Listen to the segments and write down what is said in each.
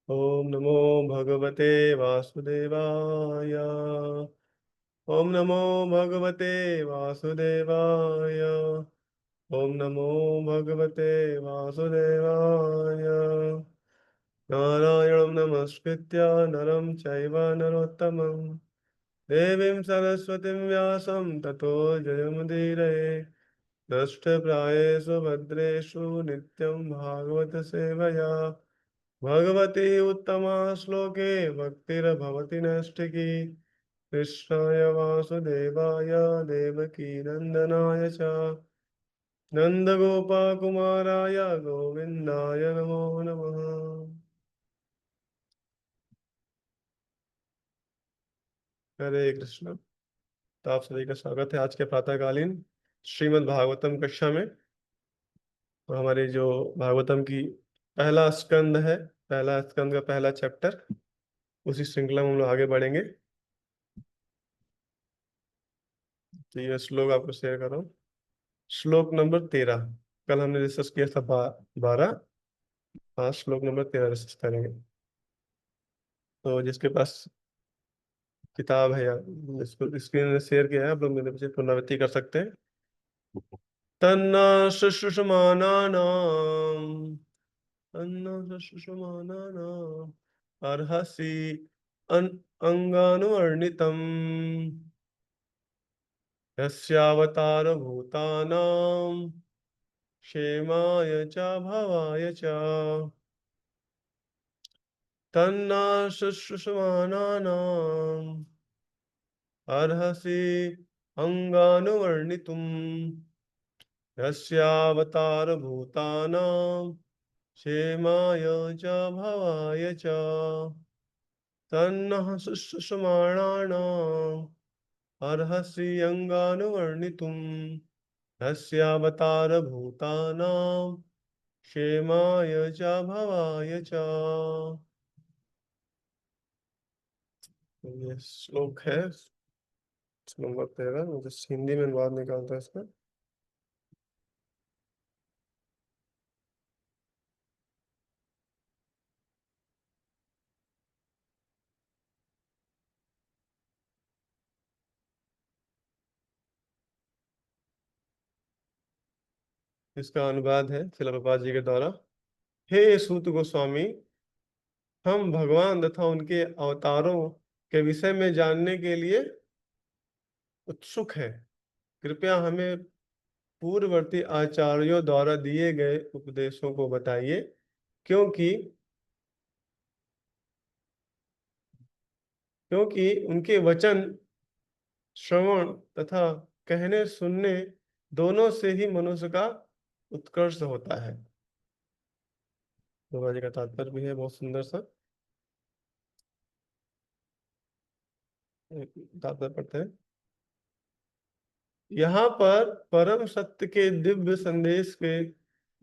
ओम नमो भगवते वासुदेवाय। ओम नमो भगवते वासुदेवाय। ओम नमो भगवते वासुदेवाय। नारायणं नमस्कृत्य नरं चैव नरोत्तमं देवीं सरस्वतीं व्यासं ततो जयमुदीरये। नष्टप्रायेषु भद्रेषु नित्यं भागवत सेवया भगवती उत्तमा श्लोके भक्तिर्भवति नैष्ठिकी। कृष्णाय वासुदेवाय देवकी नंदनाय च नंदगोपकुमाराय गोविंदाय नमो नमः। हरे कृष्ण। तो आप सभी का स्वागत है आज के प्रातःकालीन श्रीमद् भागवतम कक्षा में। तो हमारी जो भागवतम की पहला स्कंद है, पहला स्कंद का पहला चैप्टर, उसी श्रृंखला में हम लोग आगे बढ़ेंगे। तो ये श्लोक आपको शेयर कर रहा हूँ। श्लोक नंबर 13 कल हमने डिस्कस किया था 12। हाँ, श्लोक नंबर 13 डिस्कस करेंगे। तो जिसके पास किताब है या इसको स्क्रीन में शेयर किया है, आप लोग मेरे पीछे पुनरावृत्ति कर सकते हैं। तन्ना शुष्मानानाम तन्ना शुष्मानानाम अर्हसि अन अंगानुवर्णितम् यस्यावतार भूतानां क्षेमाय च भवाय च तन्ना शुश्रूषमाणानाम् अर्हसि अंगानुवर्णितुम् यस्यावतार भूतानां क्षेमाय च भवाय च तन्नः शुश्रूषमाणानाम् अर्हसि अंगानुवर्णितुम् यस्यावतार भूतानां क्षेमाय च भवाय च। ये श्लोक है नंबर 13। मुझे हिंदी में अनुवाद निकालता है इसका। इसका अनुवाद है श्रील प्रभुपाद जी के द्वारा। हे सूत गोस्वामी, हम भगवान तथा उनके अवतारों के विषय में जानने के लिए उत्सुक हैं। कृपया हमें पूर्ववर्ती आचार्यों द्वारा दिए गए उपदेशों को बताइए, क्योंकि क्योंकि उनके वचन श्रवण तथा कहने सुनने दोनों से ही मनुष्य का उत्कर्ष होता है। बाबा जी का तात्पर्य भी है बहुत सुंदर सा। तात्पर्य पढ़ते हैं। यहाँ पर परम सत्य के दिव्य संदेश के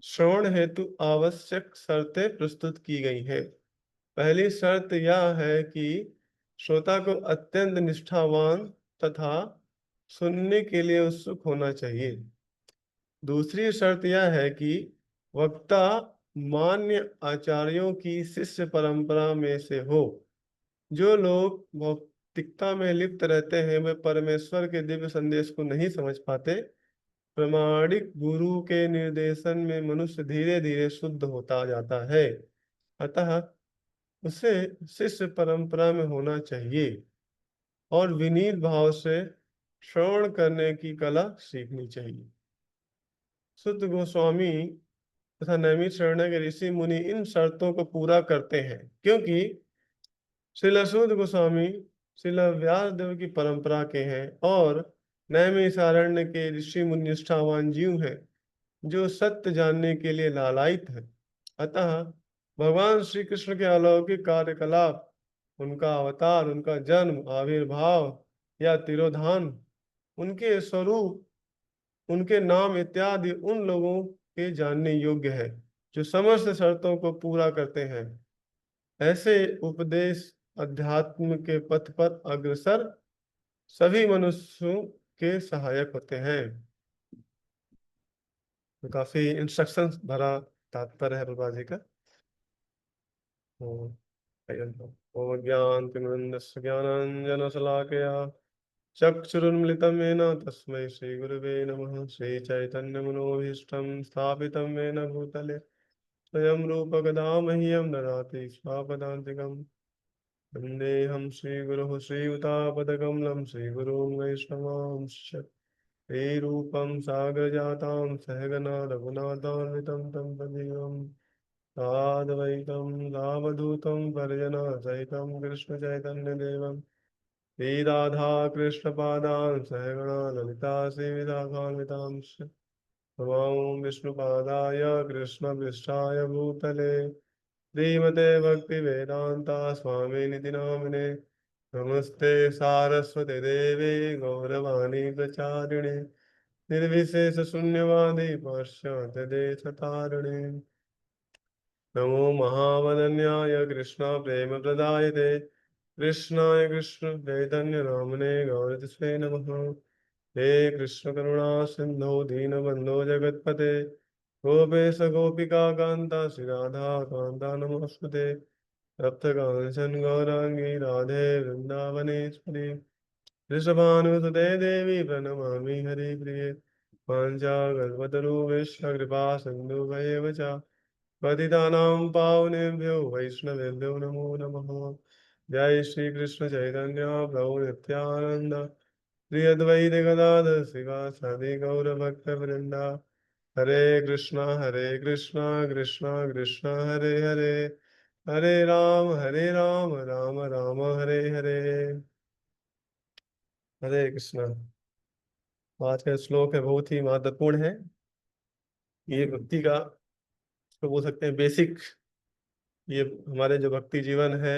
श्रवण हेतु आवश्यक शर्तें प्रस्तुत की गई है। पहली शर्त यह है कि श्रोता को अत्यंत निष्ठावान तथा सुनने के लिए उत्सुक होना चाहिए। दूसरी शर्त यह है कि वक्ता मान्य आचार्यों की शिष्य परंपरा में से हो। जो लोग भौतिकता में लिप्त रहते हैं वे परमेश्वर के दिव्य संदेश को नहीं समझ पाते। प्रामाणिक गुरु के निर्देशन में मनुष्य धीरे धीरे शुद्ध होता जाता है। अतः उसे शिष्य परंपरा में होना चाहिए और विनीत भाव से श्रवण करने की कला सीखनी चाहिए। शुद्ध गोस्वामी तथा नैमिष श्रेणी के ऋषि मुनि इन शर्तों को पूरा करते हैं, क्योंकि श्रील शुद्ध गोस्वामी श्रील व्यास देव की परंपरा के हैं और नैमिषारण्य के ऋषि मुनि निष्ठावान जीव हैं जो सत्य जानने के लिए लालायित है। अतः भगवान श्री कृष्ण के अलौकिक कार्यकलाप, उनका अवतार, उनका जन्म, आविर्भाव या तिरोधान, उनके स्वरूप, उनके नाम इत्यादि उन लोगों के जानने योग्य है जो समस्त शर्तों को पूरा करते हैं। ऐसे उपदेश अध्यात्म के पथ पर अग्रसर सभी मनुष्यों के सहायक होते हैं। तो काफी इंस्ट्रक्शंस भरा तात्पर्य है प्रभा जी का। ओम ज्ञानतिमिरन्धस्य ज्ञानाञ्जनशलाकया चक्षुरुन्मिलितं येन तस्मै श्रीगुरुवे नमः। श्रीचैतन्यमनोभीष्टं स्थापितं येन भूतले स्वयं रूप कदा मह्यं ददाति स्वापदान्तिकम्। वन्देऽहं श्रीगुरुः श्रीयुतापदकमलं श्रीगुरून् वैष्णवांश्च श्रीरूपं साग्रजातां सहगना रघुनाथान्वितं तं तदीयम् साद्वैतं सावधूतं परिजनसहितं कृष्णचैतन्यदेवं श्रीराधा कृष्णपादान् सहगणा ललिता श्रीविशाखान्वितांश्च नमामि विष्णुपादाय कृष्णपृष्ठाय भूतले श्रीमते भक्तिवेदान्ता स्वामिनिति नामिने नमस्ते सारस्वते देवे गौरवाणी प्रचारिणे निर्विशेषशून्यवादी पाश्चात्यदेशतारिणे नमो महावदन्याय कृष्णप्रेमप्रदायते कृष्णाय कृष्ण चैतन्य नामने गौरतिस्वे नमः। हे कृष्ण करुणा सिंधु दीनबंधो जगत्पते गोपेश गोपिका कांता श्री राधा कांता नमोस्तुते तप्त कांचन गौरांगी राधे वृंदावनेश्वरी वृषभानुसुते देवी प्रणमामि हरिप्रिये पाञ्चाकल्पतरुभ्यश्च कृपा सिन्धुभ्येव च पतितानां पावनेभ्यो वैष्णवेभ्यो नमो नमः। जय श्री कृष्ण चैतन्य प्रभु नित्यानंद श्री अद्वैत गदाधर श्रीवासादि गौर भक्त वृंदा हरे कृष्णा कृष्णा कृष्णा हरे हरे हरे राम राम राम हरे हरे। हरे कृष्णा। आज का श्लोक है बहुत ही महत्वपूर्ण है। ये भक्ति का तो बोल सकते हैं बेसिक। ये हमारे जो भक्ति जीवन है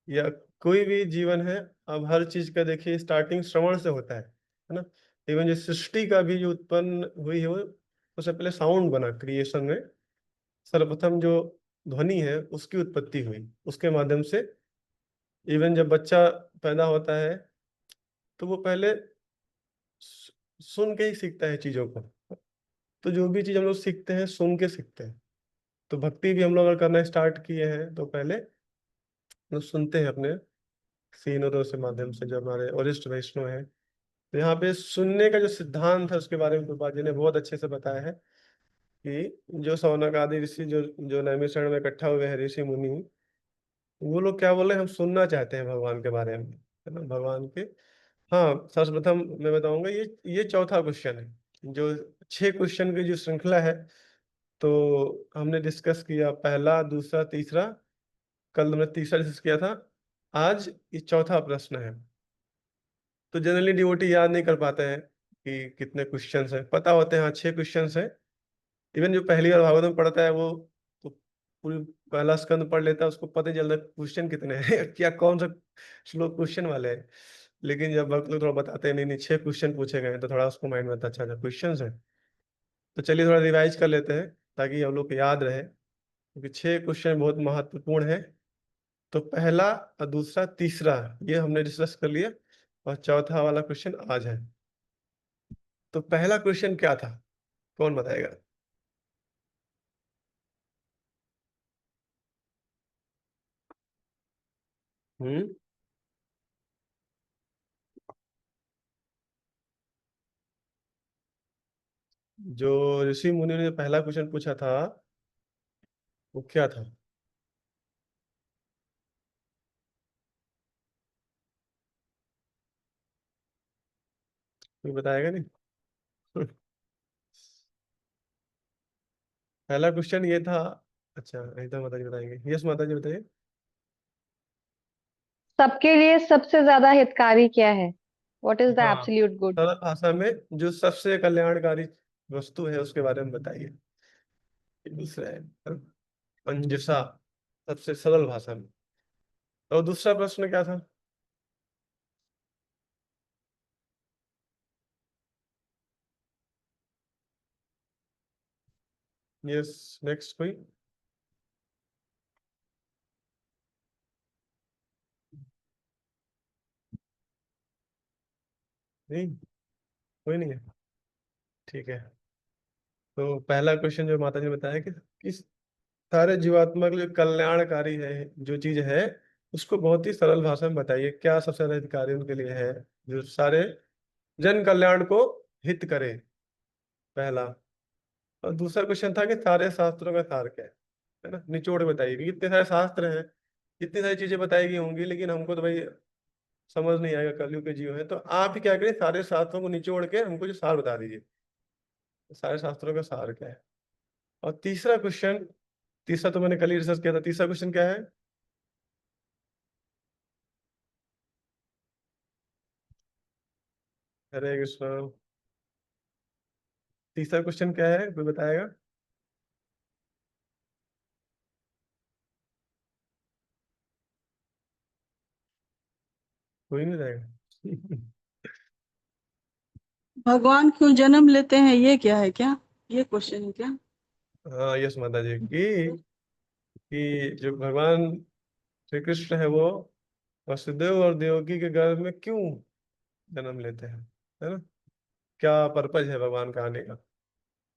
या कोई भी जीवन है, अब हर चीज का देखिए स्टार्टिंग श्रवण से होता है ना। इवन जो सृष्टि का भी जो उत्पन्न हुई है वो उससे पहले साउंड बना क्रिएशन में। सर्वप्रथम जो ध्वनि है उसकी उत्पत्ति हुई उसके माध्यम से। इवन जब बच्चा पैदा होता है तो वो पहले सुन के ही सीखता है चीजों को। तो जो भी चीज हम लोग सीखते हैं सुन के सीखते हैं। तो भक्ति भी हम लोग अगर करना स्टार्ट किए हैं तो पहले लोग सुनते हैं अपने सीनोदों से माध्यम से जो हमारे वरिष्ठ वैष्णव हैं। तो यहाँ पे सुनने का जो सिद्धांत है उसके बारे में प्रभुपाद जी ने बहुत अच्छे से बताया है कि जो शौनक आदि ऋषि जो जो नैमिषारण्य में इकट्ठा हुए हैं ऋषि मुनि, वो लोग क्या बोले हम सुनना चाहते हैं भगवान के बारे में, है ना, भगवान के। हाँ, सर्वप्रथम मैं बताऊंगा ये चौथा क्वेश्चन है। जो 6 क्वेश्चन की जो श्रृंखला है तो हमने डिस्कस किया पहला दूसरा तीसरा। कल हमने तीसरा डिस्कस किया था। आज ये चौथा प्रश्न है। तो जनरली डिवोटी याद नहीं कर पाते हैं कि कितने क्वेश्चंस हैं। पता होते हैं हाँ 6 क्वेश्चंस हैं। इवन जो पहली बार भागवत में पढ़ता है वो तो पूरी पहला स्कंद पढ़ लेता है, उसको पता ही चलता है क्वेश्चन कितने हैं क्या कौन सा श्लोक क्वेश्चन वाले हैं। लेकिन जब भक्त लोग थोड़ा बताते हैं नहीं नहीं 6 क्वेश्चन पूछे गए हैं तो थोड़ा उसको माइंड में आता है, अच्छा अच्छा क्वेश्चन है। तो चलिए थोड़ा रिवाइज कर लेते हैं ताकि हम लोग को याद रहे, क्योंकि 6 क्वेश्चन बहुत महत्वपूर्ण है। तो पहला और दूसरा तीसरा ये हमने डिस्कस कर लिया और चौथा वाला क्वेश्चन आज है। तो पहला क्वेश्चन क्या था, कौन बताएगा? हम्म। जो ऋषि मुनि ने पहला क्वेश्चन पूछा था वो क्या था? कोई बताएगा नहीं? पहला क्वेश्चन ये था। अच्छा नहीं तो माता जी बताएंगे। यस माता जी बताइए। सबके लिए सबसे ज्यादा हितकारी क्या है? व्हाट इज द हाँ, एब्सोल्यूट गुड? सरल भाषा में जो सबसे कल्याणकारी वस्तु है उसके बारे में बताइए। ये दूसरा है अंजसा, सबसे सरल भाषा में। और दूसरा प्रश्न क्या था? यस, नेक्स्ट कोई? नहीं, कोई नहीं है। ठीक है। तो पहला क्वेश्चन जो माता जी ने बताया कि किस सारे जीवात्मा के लिए कल्याणकारी है जो चीज है, उसको बहुत ही सरल भाषा में बताइए, क्या सबसे ज्यादा हितकारी उनके लिए है, जो सारे जन कल्याण को हित करे, पहला। और दूसरा क्वेश्चन था कि सारे शास्त्रों का सार क्या है ना, निचोड़ बताइए, क्योंकि इतने सारे शास्त्र हैं, इतनी सारी चीजें बताई गई होंगी, लेकिन हमको तो भाई समझ नहीं आएगा, कलयुग के जीव है, तो आप ही क्या करें, सारे शास्त्रों को निचोड़ के हमको जो सार बता दीजिए, सारे शास्त्रों का सार क्या है। और तीसरा क्वेश्चन, तीसरा तो मैंने कल ही रिसर्च किया था, तीसरा क्वेश्चन क्या है? हरे कृष्ण। तीसरा क्वेश्चन क्या है, कोई बताएगा? कोई नहीं रहेगा। भगवान क्यों जन्म लेते हैं, ये क्या है, क्या ये क्वेश्चन है क्या? हाँ, यश माता जी कि जो भगवान श्री कृष्ण है वो वसुदेव और देवकी के गर्भ में क्यों जन्म लेते हैं, है ना, क्या पर्पज है भगवान का आने का,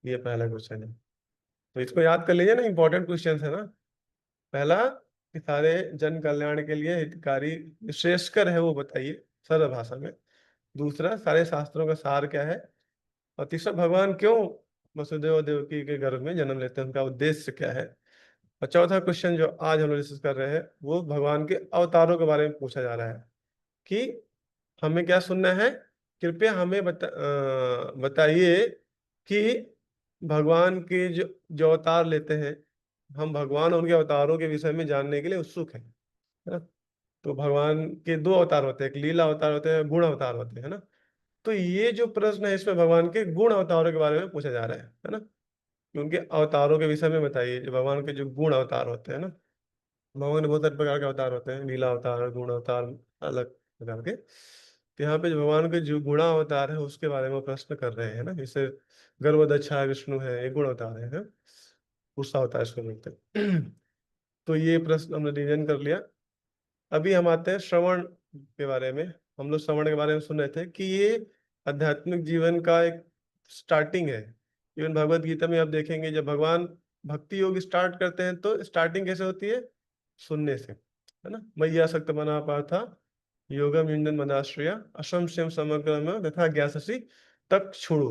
ये पहला क्वेश्चन है। तो इसको याद कर लीजिए ना, इंपॉर्टेंट क्वेश्चन है ना। पहला कि सारे जन कल्याण के लिए हितकारी श्रेष्ठकर है वो बताइए सरल भाषा में। दूसरा, सारे शास्त्रों का सार क्या है। और तीसरा, भगवान क्यों वसुदेव और देवकी के गर्भ में जन्म लेते हैं, उनका उद्देश्य क्या है। और चौथा क्वेश्चन जो आज हम लोग डिस्कस कर रहे हैं, वो भगवान के अवतारों के बारे में पूछा जा रहा है कि हमें क्या सुनना है। कृपया हमें बताइए कि भगवान के जो जो अवतार लेते हैं, हम भगवान और उनके अवतारों के विषय में जानने के लिए उत्सुक हैं, है ना। तो भगवान के दो अवतार होते हैं, एक लीला अवतार होते हैं, गुण अवतार होते हैं ना। तो ये जो प्रश्न है, इसमें भगवान के गुण अवतारों के बारे में पूछा जा रहा है ना, कि उनके अवतारों के विषय में बताइए, जो भगवान के जो गुण अवतार होते हैं ना। भगवान के बहुत सारे प्रकार के अवतार होते हैं, लीला अवतार, गुण अवतार, अलग प्रकार के। तो यहाँ पे जो भगवान के जो गुणा अवतार है उसके बारे में प्रश्न कर रहे हैं ना, जैसे गर्भदक्षा विष्णु है, ये गुण अवतार है, गुस्सा होता है इसको बोलते हैं। तो ये प्रश्न हमने रिवीजन कर लिया। अभी हम आते हैं श्रवण के बारे में। हम लोग श्रवण के बारे में सुन रहे थे कि ये आध्यात्मिक जीवन का एक स्टार्टिंग है। इवन भगवत गीता में आप देखेंगे, जब भगवान भक्ति योग स्टार्ट करते हैं तो स्टार्टिंग कैसे होती है, सुनने से, है ना। मय्या सक्त मना पार्था योगम युंजन मदाश्रया असंशयम समग्र तथा ज्ञाससी तक छोड़ो।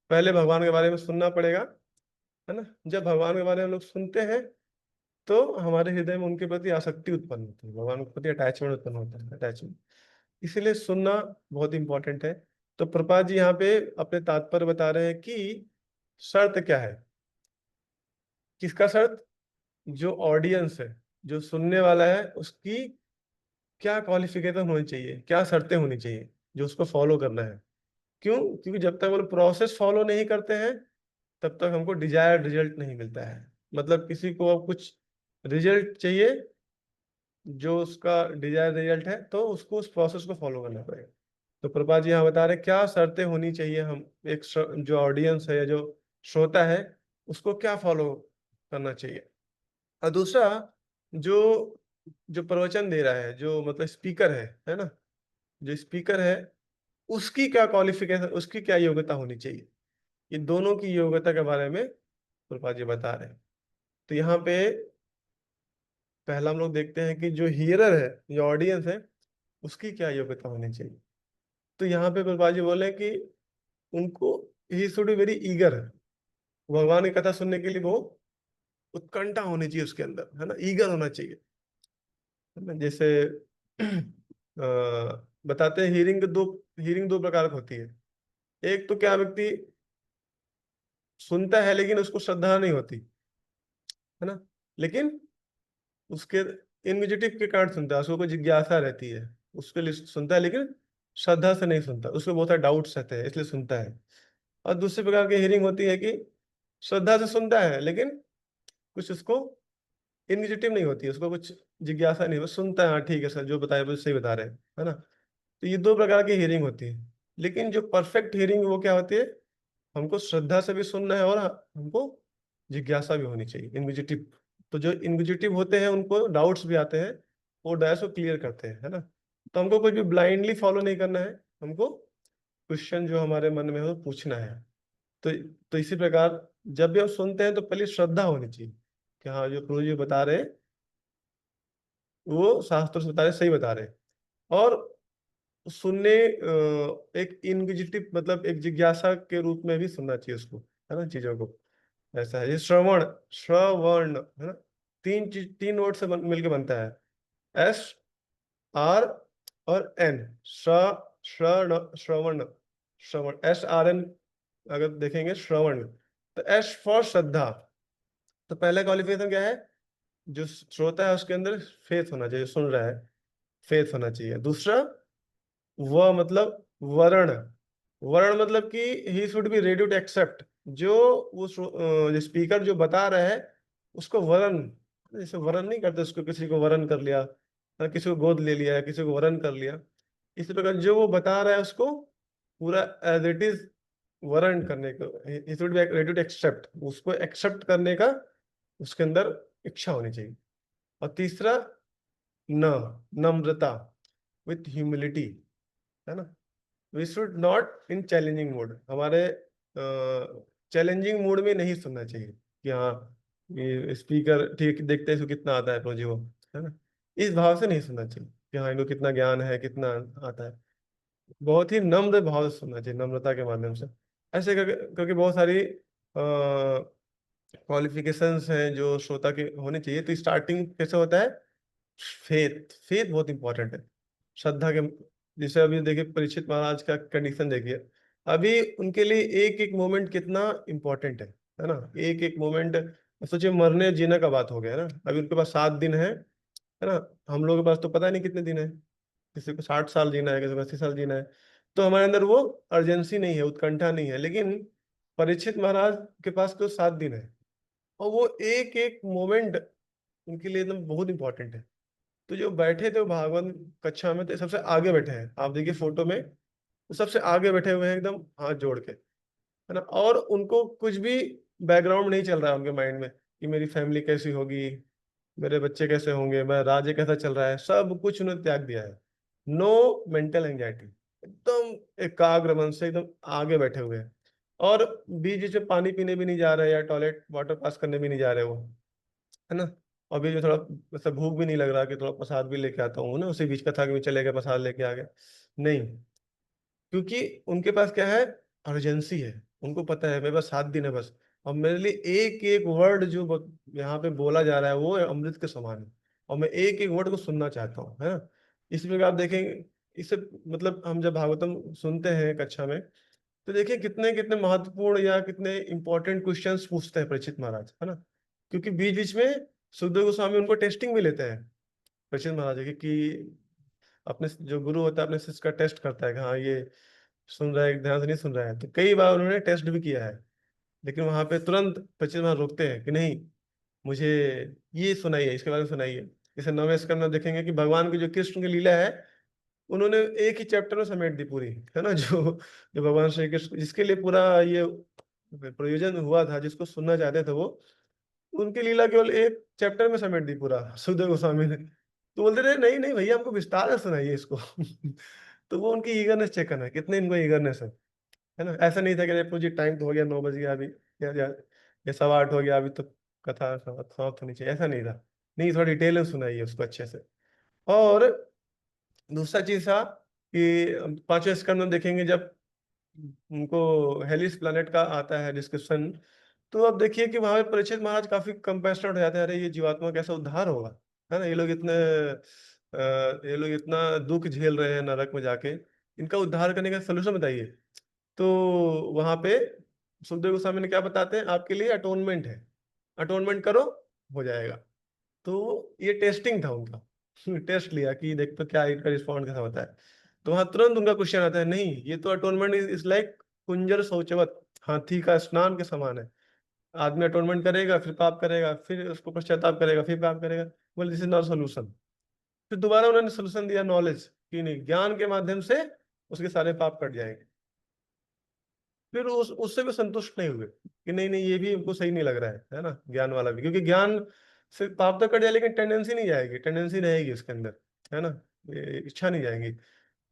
पहले भगवान के बारे में सुनना पड़ेगा, है ना। जब भगवान के बारे में हम लोग सुनते हैं तो हमारे हृदय में उनके प्रति आसक्ति उत्पन्न होती है, भगवान के प्रति अटैचमेंट उत्पन्न होता है, अटैचमेंट। इसीलिए सुनना बहुत इंपॉर्टेंट है। तो प्रपात जी यहाँ पे अपने तात्पर्य बता रहे हैं कि शर्त क्या है, किसका शर्त, जो ऑडियंस है, जो सुनने वाला है, उसकी क्या क्वालिफिकेशन होनी चाहिए, क्या शर्तें होनी चाहिए जो उसको फॉलो करना है। क्यों? क्योंकि जब तक वो प्रोसेस फॉलो नहीं करते हैं तब तक हमको डिजायर्ड रिजल्ट नहीं मिलता है। मतलब किसी को अब कुछ रिजल्ट चाहिए, जो उसका डिजायर रिजल्ट है, तो उसको उस प्रोसेस को फॉलो करना पड़ेगा। तो प्रभुपाद जी यहाँ बता रहे क्या शर्तें होनी चाहिए, हम एक जो ऑडियंस है या जो श्रोता है उसको क्या फॉलो करना चाहिए। और दूसरा, जो जो प्रवचन दे रहा है, जो मतलब स्पीकर है ना, जो स्पीकर है उसकी क्या क्वालिफिकेशन, उसकी क्या योग्यता होनी चाहिए। ये दोनों की योग्यता के बारे में प्रभुपाद जी बता रहे हैं। तो यहाँ पे पहला हम लोग देखते हैं कि जो हियरर है, जो ऑडियंस है, उसकी क्या योग्यता होनी चाहिए। तो यहाँ पे प्रभुपाद जी बोले कि उनको ही शुड बी वेरी ईगर, भगवान की कथा सुनने के लिए वो उत्कंठा होनी चाहिए उसके अंदर, है ना, ईगर होना चाहिए, है ना। जैसे बताते हैं हीरिंग दो प्रकार की होती है। एक तो क्या, व्यक्ति सुनता है लेकिन उसको श्रद्धा नहीं होती, है ना, लेकिन उसके इनविजिटिव के कारण सुनता है, उसको कोई जिज्ञासा रहती है, उसके लिए सुनता है, लेकिन श्रद्धा से नहीं सुनता, उसको बहुत सारे डाउट्स रहते हैं इसलिए सुनता है। और दूसरे प्रकार की हियरिंग होती है कि श्रद्धा से सुनता है लेकिन कुछ उसको इनिशिएटिव नहीं होती, उसको कुछ जिज्ञासा नहीं, बस सुनता है, हाँ ठीक है सर जो बताया वो सही बता रहे हैं, है ना। तो ये दो प्रकार की हियरिंग होती है। लेकिन जो परफेक्ट हियरिंग वो क्या होती है, हमको श्रद्धा से भी सुनना है और हमको जिज्ञासा भी होनी चाहिए, इनविजिटिव। तो जो इनविजिटिव होते हैं उनको डाउट्स भी आते हैं, वो डाउट्स को क्लियर करते हैं, है ना। तो हमको कुछ भी ब्लाइंडली फॉलो नहीं करना है, हमको क्वेश्चन जो हमारे मन में हो पूछना है। तो तो इसी प्रकार जब भी हम सुनते हैं तो पहले श्रद्धा होनी चाहिए, कि हाँ जो गुरु जी बता रहे वो शास्त्र से बता रहे, सही बता रहे। और सुनने एक इनक्विजिटिव मतलब एक जिज्ञासा के रूप में भी सुनना चाहिए उसको, है ना, चीजों को। ऐसा है ये श्रवण, श्रवण है ना, तीन चीज, तीन वर्ड से मिलके बनता है, एस आर और एन, श्रवण, श्रवण, श्रवण, एस आर एन। अगर देखेंगे श्रवण, तो एस फॉर श्रद्धा। तो पहला क्वालिफिकेशन क्या है, जो श्रोता है उसके अंदर फेथ होना चाहिए, सुन रहा है, फेथ होना चाहिए। दूसरा व मतलब वर्ण, वर्ण मतलब कि he should be ready to accept, जो वो स्पीकर जो बता रहा है उसको वर्ण, जैसे वर्ण नहीं करते उसको, किसी को वर्ण कर लिया, किसी को गोद ले लिया, किसी को वर्ण कर लिया, इसी प्रकार जो वो बता रहा है उसको पूरा एज इट इज वर्ण करने को, he should be ready to accept, उसको एक्सेप्ट करने का उसके अंदर इच्छा होनी चाहिए। और तीसरा न, नम्रता, विथ ह्यूमिलिटी, है ना। We should not in challenging mood, हमारे चैलेंजिंग मूड में नहीं सुनना चाहिए कि हाँ ये स्पीकर ठीक देखते हैं इसको कितना आता है प्रोजी वो, है ना, इस भाव से नहीं सुनना चाहिए कि हाँ इनको कितना ज्ञान है, कितना आता है। बहुत ही नम्र भाव से सुनना चाहिए, नम्रता के माध्यम से। ऐसे क्योंकि बहुत सारी क्वालिफिकेशंस हैं जो श्रोता के होने चाहिए। तो स्टार्टिंग कैसे होता है, फेथ, फेथ बहुत इंपॉर्टेंट है, श्रद्धा के। जैसे अभी देखिए परीक्षित महाराज का कंडीशन देखिए, अभी उनके लिए एक एक मोमेंट कितना इंपॉर्टेंट है ना, एक एक मोमेंट। सोचिए मरने जीने का बात हो गया है ना, अभी उनके पास 7 दिन है ना। हम लोगों के पास तो पता नहीं कितने दिन है, किसी को 60 साल जीना है, किसी को 80 साल जीना है। तो हमारे अंदर वो अर्जेंसी नहीं है, उत्कंठा नहीं है, लेकिन परीक्षित महाराज के पास तो 7 दिन है, और वो एक एक मोमेंट उनके लिए एकदम बहुत इंपॉर्टेंट है। तो जो बैठे थे वो भागवत कक्षा में, तो सबसे आगे बैठे हैं, आप देखिए फोटो में, वो सबसे आगे बैठे हुए हैं एकदम हाथ जोड़ के, है ना। और उनको कुछ भी बैकग्राउंड नहीं चल रहा है उनके माइंड में कि मेरी फैमिली कैसी होगी, मेरे बच्चे कैसे होंगे, मेरा राज्य कैसा चल रहा है, सब कुछ उन्होंने त्याग दिया है। नो मेंटल एंजाइटी, एकदम एकाग्र मन से एकदम आगे बैठे हुए हैं। और बीच बीच में पानी पीने भी नहीं जा रहे, या टॉयलेट वाटर पास करने भी नहीं जा रहे वो, है ना। अभी जो थोड़ा ऐसा भूख भी नहीं लग रहा कि थोड़ा प्रसाद भी लेके आता हूँ ना, उसी बीच का था कि मैं चले गए प्रसाद लेके आ गए, नहीं। क्योंकि उनके पास क्या है, अर्जेंसी है, उनको पता है मेरे पास 7 दिन है बस, और मेरे लिए एक एक वर्ड जो यहाँ पे बोला जा रहा है वो अमृत के समान है, और मैं एक एक वर्ड को सुनना चाहता हूँ, है ना। इस प्रकार आप देखेंगे, इससे मतलब हम जब भागवतम सुनते हैं कक्षा में, तो देखिए कितने कितने महत्वपूर्ण या कितने इंपॉर्टेंट क्वेश्चंस पूछते हैं परीक्षित महाराज, है ना। क्योंकि बीच बीच में सुखदेव गोस्वामी उनको टेस्टिंग भी लेते हैं परीक्षित महाराज जी की, कि अपने जो गुरु होता है अपने शिष्य का टेस्ट करता है कि हाँ ये सुन रहा है ध्यान से नहीं सुन रहा है। तो कई बार उन्होंने टेस्ट भी किया है, लेकिन वहां पे तुरंत परीक्षित महाराज रोकते हैं कि नहीं, मुझे ये सुनाइए, इसके बारे में सुनाइए। जैसे 9वें स्कंद में देखेंगे कि भगवान की जो कृष्ण की लीला है, उन्होंने एक ही चैप्टर में समेट दी पूरी, है ना। जो जो भगवान श्री कृष्ण जिसके लिए पूरा ये प्रयोजन हुआ था, जिसको सुनना चाहते थे वो, उनकी लीला केवल एक चैप्टर में समेट दी पूरा सुखदेव गोस्वामी ने। तो बोलते रहे नहीं नहीं भैया हमको विस्तार से सुनाइए इसको। तो वो उनकी ईगरनेस चेक करना है, कितने इनको ईगरनेस है ना। ऐसा नहीं था कि अरे जी टाइम तो हो गया, 9 बज गया अभी, या 8:15 हो गया अभी, तो कथा समाप्त होनी चाहिए, ऐसा नहीं था। नहीं, थोड़ा डिटेल में सुनाइए उसको अच्छे से। और दूसरा चीज था कि 5वें स्कंद में देखेंगे जब उनको हेलिस प्लैनेट का आता है डिस्क्रिप्शन, तो अब देखिए कि वहां पे परीक्षित महाराज काफी कंपैशनेट हो जाते हैं, अरे ये जीवात्मा कैसा उद्धार होगा, है ना। ये लोग इतना दुख झेल रहे हैं नरक में जाके, इनका उद्धार करने का सोल्यूशन बताइए। तो वहां पे सुखदेव गोस्वामी ने क्या बताते हैं, आपके लिए अटोनमेंट है, अटोनमेंट करो, हो जाएगा। तो ये टेस्टिंग था उनका। टेस्ट लिया कि देख तो क्या इनका रिस्पॉन्ड कैसा होता है। तो वहां तुरंत उनका क्वेश्चन आता है, नहीं ये तो अटोनमेंट इज लाइक कुंजर शौचवत, हाथी का स्नान के समान है। आदमी अटोनमेंट करेगा, फिर पाप करेगा, फिर उसको पश्चाताप करेगा, फिर पाप करेगा, बोले दिस इज नॉट सोल्यूशन। फिर दोबारा उन्होंने सोल्यूशन दिया, नॉलेज, कि नहीं ज्ञान के माध्यम से उसके सारे पाप कट जाएंगे। फिर उससे भी संतुष्ट नहीं हुए कि नहीं नहीं ये भी हमको सही नहीं लग रहा है ना, ज्ञान वाला भी, क्योंकि ज्ञान से पाप तो कट जाए लेकिन टेंडेंसी नहीं जाएगी, टेंडेंसी रहेगी उसके अंदर, है ना, ये इच्छा नहीं जाएगी।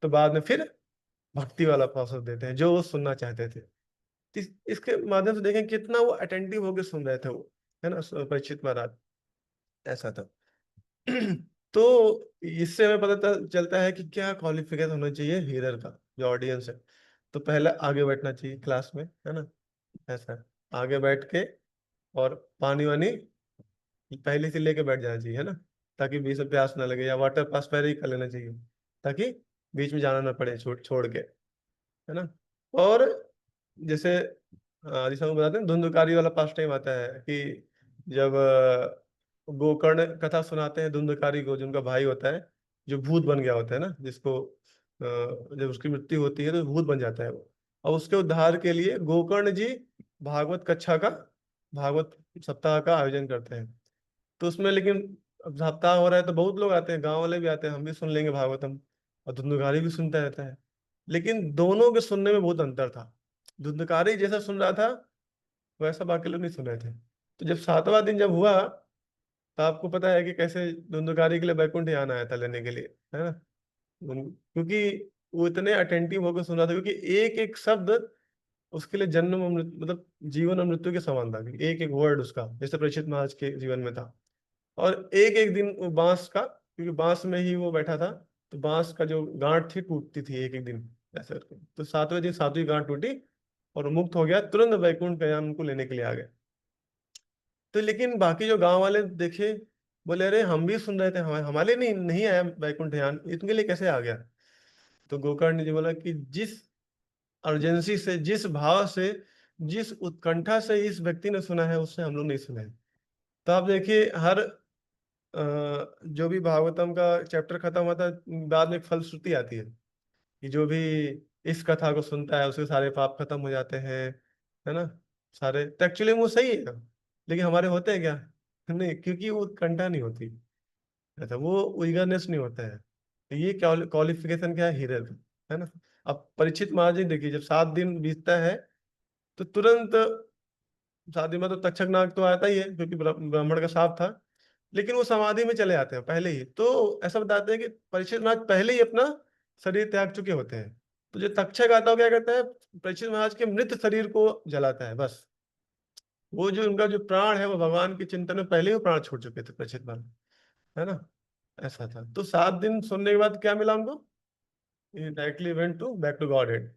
तो बाद में फिर भक्ति वाला प्रोसेस देते हैं जो वो सुनना चाहते थे। इसके माध्यम से देखें कितना वो अटेंटिव होकर सुन रहे थे वो, है ना, परीक्षित महाराज, ऐसा था। तो इससे हमें पता चलता है कि क्या क्वालिफिकेशन होना चाहिए हीरर का, जो ऑडियंस है। तो पहले आगे बैठना चाहिए क्लास में, है ना, ऐसा आगे बैठ के, और पानी वानी पहले से लेके बैठ जाना चाहिए, है ना, ताकि बीच में प्यास ना लगे, या वाटर पास पहले ही कर लेना चाहिए, ताकि बीच में जाना ना पड़े छोड़ छोड़ के, है ना। और जैसे जैसे हम बताते हैं, धुंधकारी वाला पास टाइम आता है कि जब गोकर्ण कथा सुनाते हैं धुंधकारी को, जिनका भाई होता है, जो भूत बन गया होता है ना, जिसको जब उसकी मृत्यु होती है तो भूत बन जाता है वो, और उसके उद्धार के लिए गोकर्ण जी भागवत कक्षा का, भागवत सप्ताह का आयोजन करते हैं। तो उसमें लेकिन अब सप्ताह हो रहा है तो बहुत लोग आते हैं, गांव वाले भी आते हैं, हम भी सुन लेंगे भागवतम, और धुंधकारी भी सुनता रहता है। लेकिन दोनों के सुनने में बहुत अंतर था। धुंधकारी जैसा सुन रहा था वैसा बाकी लोग नहीं सुन रहे थे। तो जब सातवां दिन जब हुआ, तो आपको पता है कि कैसे धुंधकारी के लिए बैकुंठ यहाँ आया था लेने के लिए, है ना। क्योंकि वो इतने अटेंटिव होकर सुन रहा था, क्योंकि एक एक शब्द उसके लिए जन्म और मतलब जीवन और मृत्यु के समान था, एक एक वर्ड उसका, जैसे परीक्षित महाराज के जीवन में था। और एक एक दिन वो बांस का, क्योंकि बांस में ही वो बैठा था, तो बांस का जो गांठ थी टूटती थी एक एक दिन, ऐसे करके। तो सातवें दिन सातवीं गांठ टूटी और वो मुक्त हो गया, तुरंत वैकुंठ गयान उनको लेने के लिए आ गए। तो लेकिन बाकी जो गांव वाले देखे, बोले अरे हम भी सुन रहे थे, हमारे नहीं नहीं आया वैकुंठ गयान, इनके लिए कैसे आ गया। तो गोकर्ण जी बोला कि जिस अर्जेंसी से, जिस भाव से, जिस उत्कंठा से इस व्यक्ति ने सुना है, उससे हम लोग नहीं सुना है। तो आप देखिए, हर जो भी भागवतम का चैप्टर खत्म होता है, बाद में एक फलश्रुति आती है कि जो भी इस कथा को सुनता है उसके सारे पाप खत्म हो जाते हैं, है ना, सारे। तो एक्चुअली वो सही है, लेकिन हमारे होते हैं क्या, नहीं, क्योंकि वो कंठा नहीं होती, अच्छा वो ईगरनेस नहीं होता है। तो ये क्वालिफिकेशन क्या है हीरर का, है ना। अब परीक्षित महाराज जी देखिए, जब 7 दिन बीतता है तो तुरंत, शादी में तो तक्षक नाग तो आता ही है, क्योंकि ब्राह्मण का शाप था, लेकिन वो समाधि में चले जाते हैं पहले ही। तो ऐसा बताते हैं कि परीक्षित महाराज पहले ही अपना शरीर त्याग चुके होते हैं। तो जो तक्षक आता है वो क्या करता है, परीक्षित महाराज के मृत शरीर को जलाता है बस। वो जो उनका जो प्राण है, वो भगवान के चिंतन में पहले ही वो प्राण छोड़ चुके थे परीक्षित महाराज, है ना, ऐसा था। तो 7 दिन सुनने के बाद क्या मिला उनको, directly went to back to Godhead.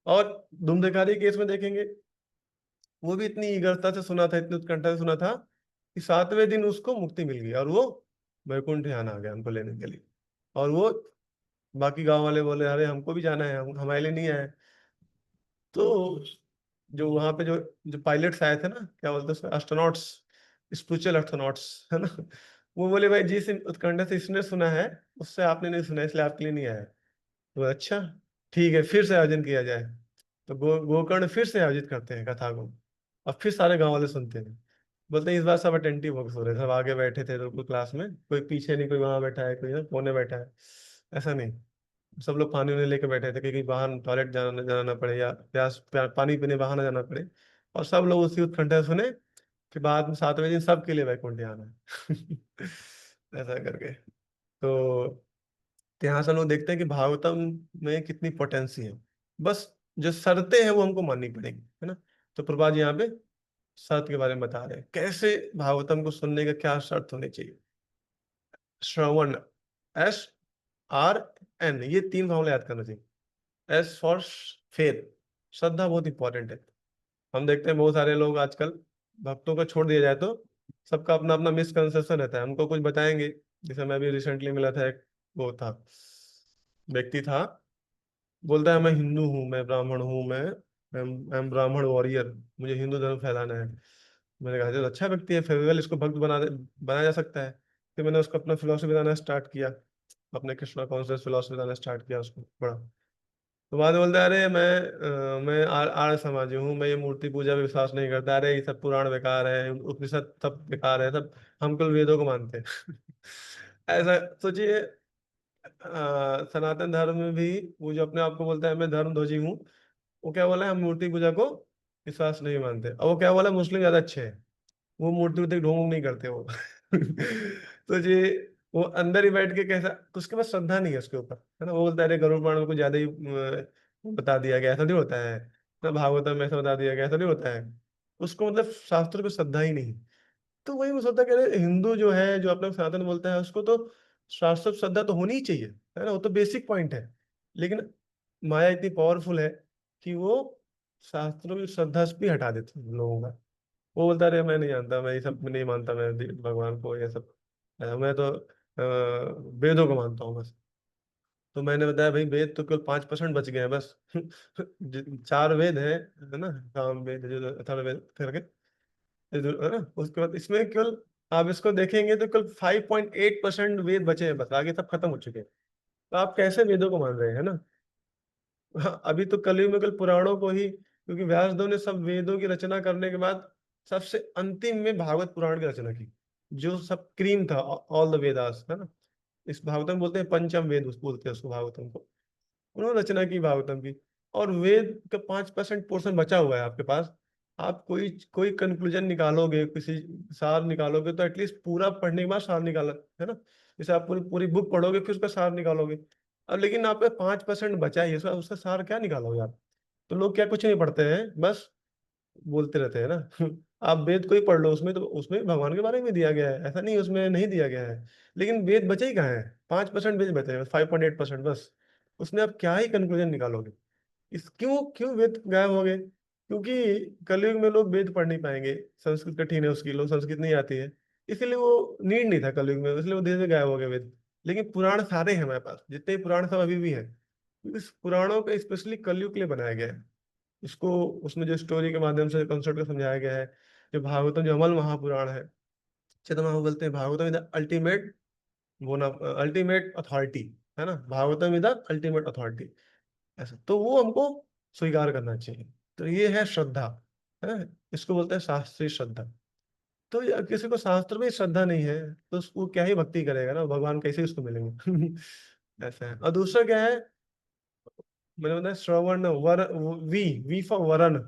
और धुंधकारी केस में देखेंगे, वो भी इतनी ईगरता से सुना था, इतनी उत्कंठा से सुना था, कि 7वें दिन उसको मुक्ति मिल गई, और वो वैकुंठ ध्यान आ गया उनको लेने के लिए। और वो बाकी गांव वाले बोले अरे हमको भी जाना है, हम हमारे लिए नहीं आए। तो जो वहां पे जो जो पायलट्स आए थे ना, क्या बोलते हैं एस्ट्रोनॉट्स, स्पिरिचुअल एस्ट्रोनॉट्स, है ना, वो बोले भाई जिस उत्कंठा से इसने सुना है, उससे आपने नहीं सुना, इसलिए आपके लिए नहीं आया। तो अच्छा, ठीक है, फिर से आयोजन किया जाए। तो गोकर्ण फिर से आयोजित करते हैं कथा को, और फिर सारे गांव वाले सुनते हैं। बोलते हैं इस बार सब अटेंटिव होकर सो रहे, सब आगे बैठे थे तो कोई क्लास में, कोई पीछे नहीं, कोई वहां बैठा है, कोई ना कोने बैठा है, ऐसा नहीं। सब लोग पानी उन्हें लेके बैठे थे, क्योंकि बाहर टॉयलेट जाना जाना ना पड़े, या पानी पीने बाहर ना जाना पड़े। और सब लोग उसी उत्कंठा से सुने कि बाद में 7वें दिन सबके लिए वैकुंठ आना है। ऐसा करके। तो यहाँ से हम लोग देखते हैं कि भागवतम में कितनी पोटेंसी है। बस जो शर्तें हैं वो हमको माननी पड़ेगी, है ना। तो प्रभुपाद जी यहाँ पे शर्त के बारे में बता रहे हैं, कैसे भागवतम को सुनने का क्या शर्त होनी चाहिए। श्रवण, SRN, ये 3 फॉर्मूला याद करना चाहिए। एस फॉर फेथ, श्रद्धा बहुत इंपॉर्टेंट है। हम देखते हैं बहुत सारे लोग आजकल, भक्तों को छोड़ दिया जाए तो सबका अपना अपना मिसकंसेप्शन रहता है, हमको कुछ बताएंगे। जैसे मैं भी रिसेंटली मिला था, एक वो था, व्यक्ति था, बोलता है मैं हिंदू हूँ, मैं ब्राह्मण हूँ, मैं ब्राह्मण वॉरियर, मुझे हिंदू धर्म फैलाना है। मैंने कहा चलो अच्छा व्यक्ति है, फेवरेबल, इसको भक्त बनाया जा सकता है। फिर मैंने उसको अपना फिलोसफी बताना स्टार्ट किया, अपने कृष्णा कॉन्शियस फिलोसफी बताना स्टार्ट किया उसको, बड़ा। तो बाद में बोलता है अरे मैं आर्य समाजी हूँ, मैं ये मूर्ति पूजा पे विश्वास नहीं करता, अरे ये सब पुराण बेकार है, उपनिषद सब बेकार है, सब हम केवल वेदों को मानते हैं। ऐसा सोचिए, सनातन धर्म में भी वो जो अपने आप को बोलता है मैं धर्म ध्वजी हूँ, वो क्या बोला है, हम मूर्ति पूजा को विश्वास नहीं मानते। और वो क्या बोला, मुस्लिम ज्यादा अच्छे हैं, वो मूर्ति वूर्ति ढोंग नहीं करते वो। तो जी, वो अंदर ही बैठ के कैसा, तो उसके पास श्रद्धा नहीं है उसके ऊपर, है ना। वो बोलता है अरे गरुड़ पुराण में कुछ ज्यादा ही बता दिया गया, ऐसा नहीं होता है ना, भागवतम में ऐसा बता दिया गया, ऐसा नहीं होता है। उसको मतलब शास्त्रों पे श्रद्धा ही नहीं। तो वही मैं सोचता कि अरे हिंदू जो है, जो अपना सनातन बोलता है, उसको तो शास्त्र श्रद्धा तो होनी ही चाहिए, है ना, वो तो बेसिक पॉइंट है। लेकिन माया इतनी पावरफुल है कि वो शास्त्रों की श्रद्धा से भी हटा देती है लोगों का। वो बोलता है, अरे मैं नहीं जानता, मैं ये सब नहीं मानता, मैं भगवान को ये सब, मैं तो वेदों को मानता हूँ बस। तो मैंने बताया भाई, वेद तो केवल 5% बच गए हैं बस। 4 वेद है ना, साम वेद, जो अथर्ववेद करके, है ना, उसके बाद इसमें केवल आप इसको देखेंगे तो केवल 5.8% वेद बचे हैं बस, आगे सब खत्म हो चुके हैं। तो आप कैसे वेदों को मान रहे हैं, है ना? हाँ, अभी तो कलयुग में केवल पुराणों को ही, क्योंकि व्यासदेव ने सब वेदों की रचना करने के बाद सबसे अंतिम में भागवत पुराण की रचना की, जो सब क्रीम था, ऑल द वेदास, है ना। इस भागवतम बोलते हैं पंचम वेद, बोलते हैं उसको, भागवतम को। उन्होंने रचना की भागवतम की। और वेद का 5% पोर्शन बचा हुआ है आपके पास। आप कोई कोई कंक्लूजन निकालोगे, किसी सार निकालोगे, तो एटलीस्ट पूरा पढ़ने के बाद सार निकाला, है ना। जैसे आप पूरी पूरी बुक पढ़ोगे फिर उसका सार निकालोगे। अब लेकिन आप पे 5% बचा है, उसका उसका सार क्या निकालोगे आप? तो लोग क्या कुछ नहीं पढ़ते हैं, बस बोलते रहते हैं ना। आप वेद को ही पढ़ लो, उसमें तो उसमें भगवान के बारे में दिया गया है, ऐसा नहीं उसमें नहीं दिया गया है। लेकिन वेद बचे ही कहाँ है? 5% वेद बचे हैं, 5.8% बस। उसमें आप क्या ही कंक्लूजन निकालोगे? इस क्यों क्यों वेद गायब हो गए? क्योंकि कलयुग में लोग वेद पढ़ नहीं पाएंगे, संस्कृत कठिन है उसकी, लोग संस्कृत नहीं आती है, इसलिए वो नीड नहीं था कलयुग में, इसलिए वो धीरे धीरे गायब हो गए वेद। लेकिन पुराण सारे हैं हमारे पास, जितने पुराण सब अभी भी हैं, क्योंकि इस पुराणों का स्पेशली कलयुग के लिए बनाया गया है। इसको उसमें जो स्टोरी के माध्यम से कंसेप्ट को समझाया गया है। जो भागवतम, जो अमल महापुराण है, चैतन्य महाप्रभु बोलते हैं भागवतम इज द अल्टीमेट, वो ना, अल्टीमेट अथॉरिटी, है ना, Bhagavatam is the ultimate authority. ऐसा तो वो हमको स्वीकार करना चाहिए। तो ये है श्रद्धा, है, इसको बोलते हैं शास्त्रीय श्रद्धा। तो किसी को शास्त्र में श्रद्धा नहीं है, तो उसको क्या ही भक्ति करेगा ना, भगवान कैसे उसको मिलेंगे? ऐसा है। और दूसरा क्या है, मैंने बताया श्रवण, वर, वी वी फॉर वरण।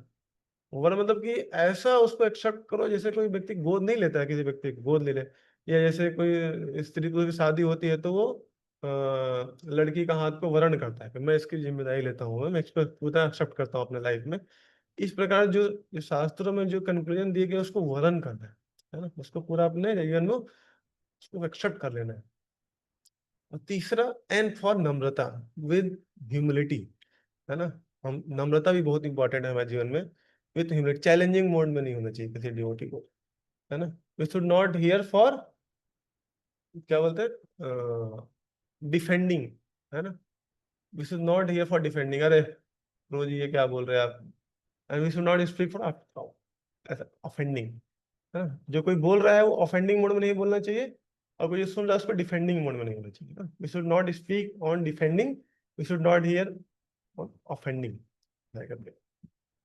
वर मतलब कि ऐसा उसको एक्सेप्ट करो, जैसे कोई व्यक्ति गोद नहीं लेता है, किसी व्यक्ति को गोद ले ले, या जैसे कोई स्त्री पुरुष की शादी होती है तो वो लड़की का हाथ को वरण करता है कि मैं इसकी जिम्मेदारी लेता हूँ, मैं इस पर पूरा एक्सेप्ट करता हूँ अपने लाइफ में। इस प्रकार जो शास्त्रों में जो कंक्लूजन दिए गए उसको वरण करना है ना, उसको पूरा अपने जीवन में उसको एक्सेप्ट कर लेना है। और तीसरा, एन फॉर नम्रता, विद ह्यूमिलिटी, है ना। हम नम्रता भी बहुत इंपॉर्टेंट है हमारे जीवन में। विथ ह्यूमिलिटी, चैलेंजिंग मोड में नहीं होना चाहिए किसी डिवोटी को, है ना। We should not hear for, क्या बोलते हैं, डिफेंडिंग, है ना। We should not hear for defending, अरे गुरु जी ये क्या बोल रहे हैं आप। And we should not speak for ऐसा ऑफेंडिंग, है ना। जो कोई बोल रहा है वो ऑफेंडिंग मोड में नहीं बोलना चाहिए, और कोई जो सुन रहा है उसको डिफेंडिंग मोड में नहीं होना चाहिए ना। We should not speak on defending, we should not hear on offending.